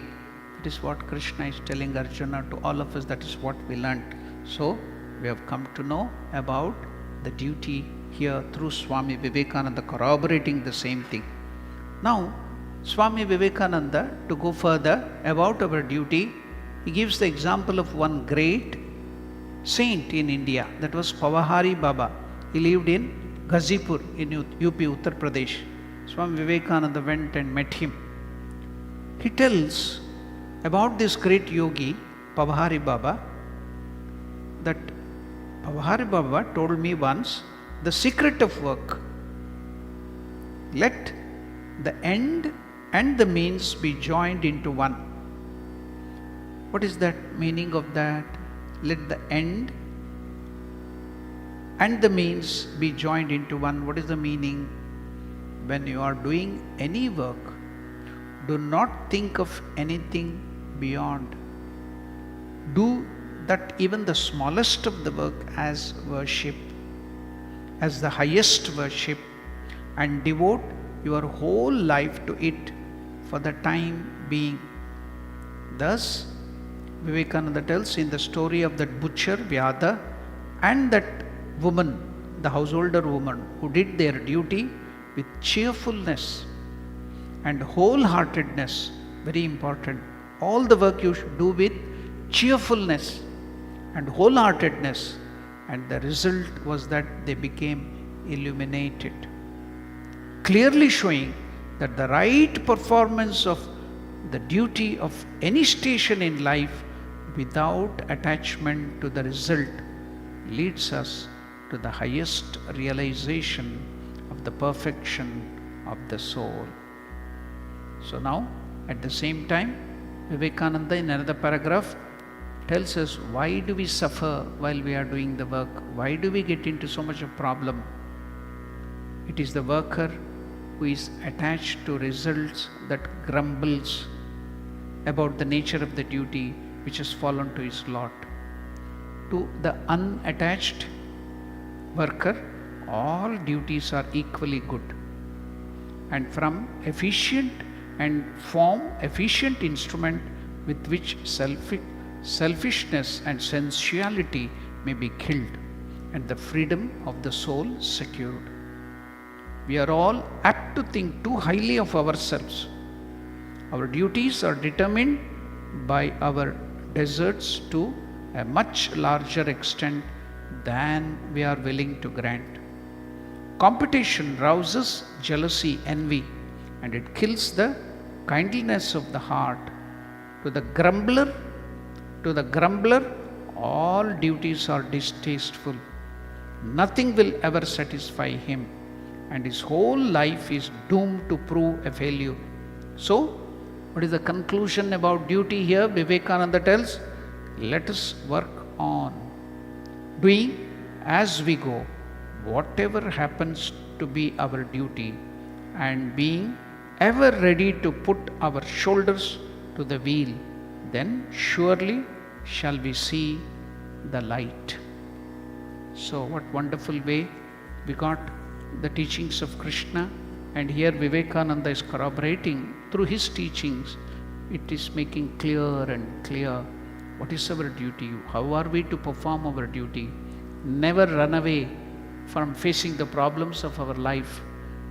That is what Krishna is telling Arjuna, to all of us. That is what we learnt. So we have come to know about the duty here through Swami Vivekananda corroborating the same thing. Now Swami Vivekananda, to go further about our duty, he gives the example of one great saint in India, that was Pavahari Baba. He lived in Ghazipur in UP, Uttar Pradesh. Swami Vivekananda went and met him. He tells about this great yogi, Pavahari Baba, that Pavahari Baba told me once, the secret of work, let the end and the means be joined into one. What is that meaning of that? Let the end and the means be joined into one. What is the meaning? When you are doing any work, do not think of anything beyond. Do that even the smallest of the work as worship, as the highest worship, and devote your whole life to it for the time being. Thus, Vivekananda tells in the story of that butcher, Vyada, and that woman, the householder woman, who did their duty with cheerfulness and wholeheartedness, very important. All the work you should do with cheerfulness and wholeheartedness, and the result was that they became illuminated, clearly showing that the right performance of the duty of any station in life without attachment to the result leads us to the highest realization of the perfection of the soul. So now, at the same time, Vivekananda in another paragraph tells us, why do we suffer while we are doing the work? Why do we get into so much of problem? It is the worker who is attached to results that grumbles about the nature of the duty which has fallen to his lot. To the unattached worker, all duties are equally good, and from efficient and form efficient instrument with which selfishness and sensuality may be killed, and the freedom of the soul secured. We are all apt to think too highly of ourselves. Our duties are determined by our deserts to a much larger extent than we are willing to grant. Competition rouses jealousy, envy, and it kills the kindliness of the heart. To the grumbler, all duties are distasteful. Nothing will ever satisfy him, and his whole life is doomed to prove a failure. So, what is the conclusion about duty here? Vivekananda tells, let us work on doing as we go, whatever happens to be our duty, and being ever ready to put our shoulders to the wheel. Then surely shall we see the light. So what wonderful way we got the teachings of Krishna, and here Vivekananda is corroborating through his teachings. It is making clear and clear what is our duty, how are we to perform our duty. Never run away from facing the problems of our life.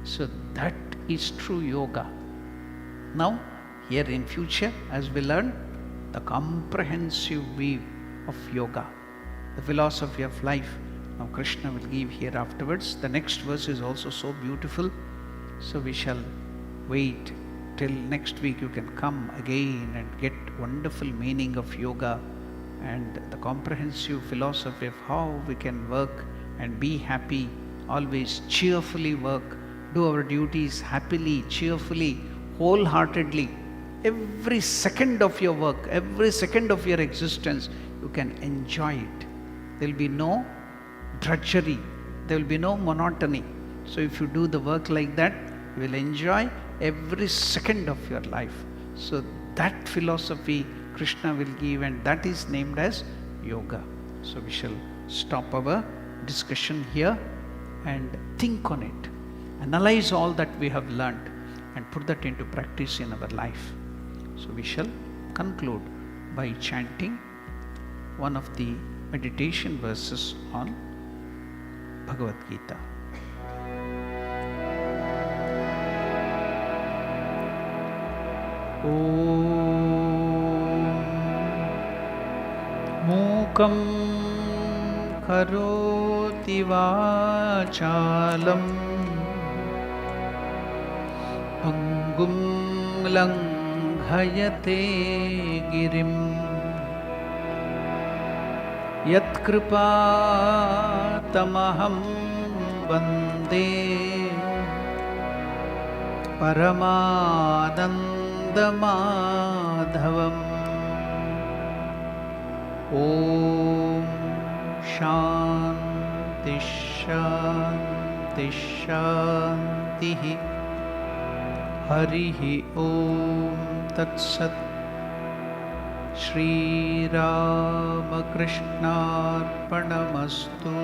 So that is true yoga. Now, here in future, as we learn, the comprehensive view of yoga, the philosophy of life. Now Krishna will give here afterwards. The next verse is also so beautiful. So we shall wait till next week. You can come again and get wonderful meaning of yoga and the comprehensive philosophy of how we can work and be happy, always cheerfully work, do our duties happily, cheerfully, wholeheartedly. Every second of your work, every second of your existence, you can enjoy it. There will be no drudgery, there will be no monotony. So if you do the work like that, you will enjoy every second of your life. So that philosophy Krishna will give, and that is named as yoga. So we shall stop our discussion here and think on it. Analyze all that we have learned and put that into practice in our life. So we shall conclude by chanting one of the meditation verses on Bhagavad Gita. Mukam karoti vachalam pangum langhayate girim yat kripa tamaham vande paramanandamadhavam. Om Shanti Shanti Shanti Harihi Om Tat Sat. Shri Ramakrishna Arpanamastu.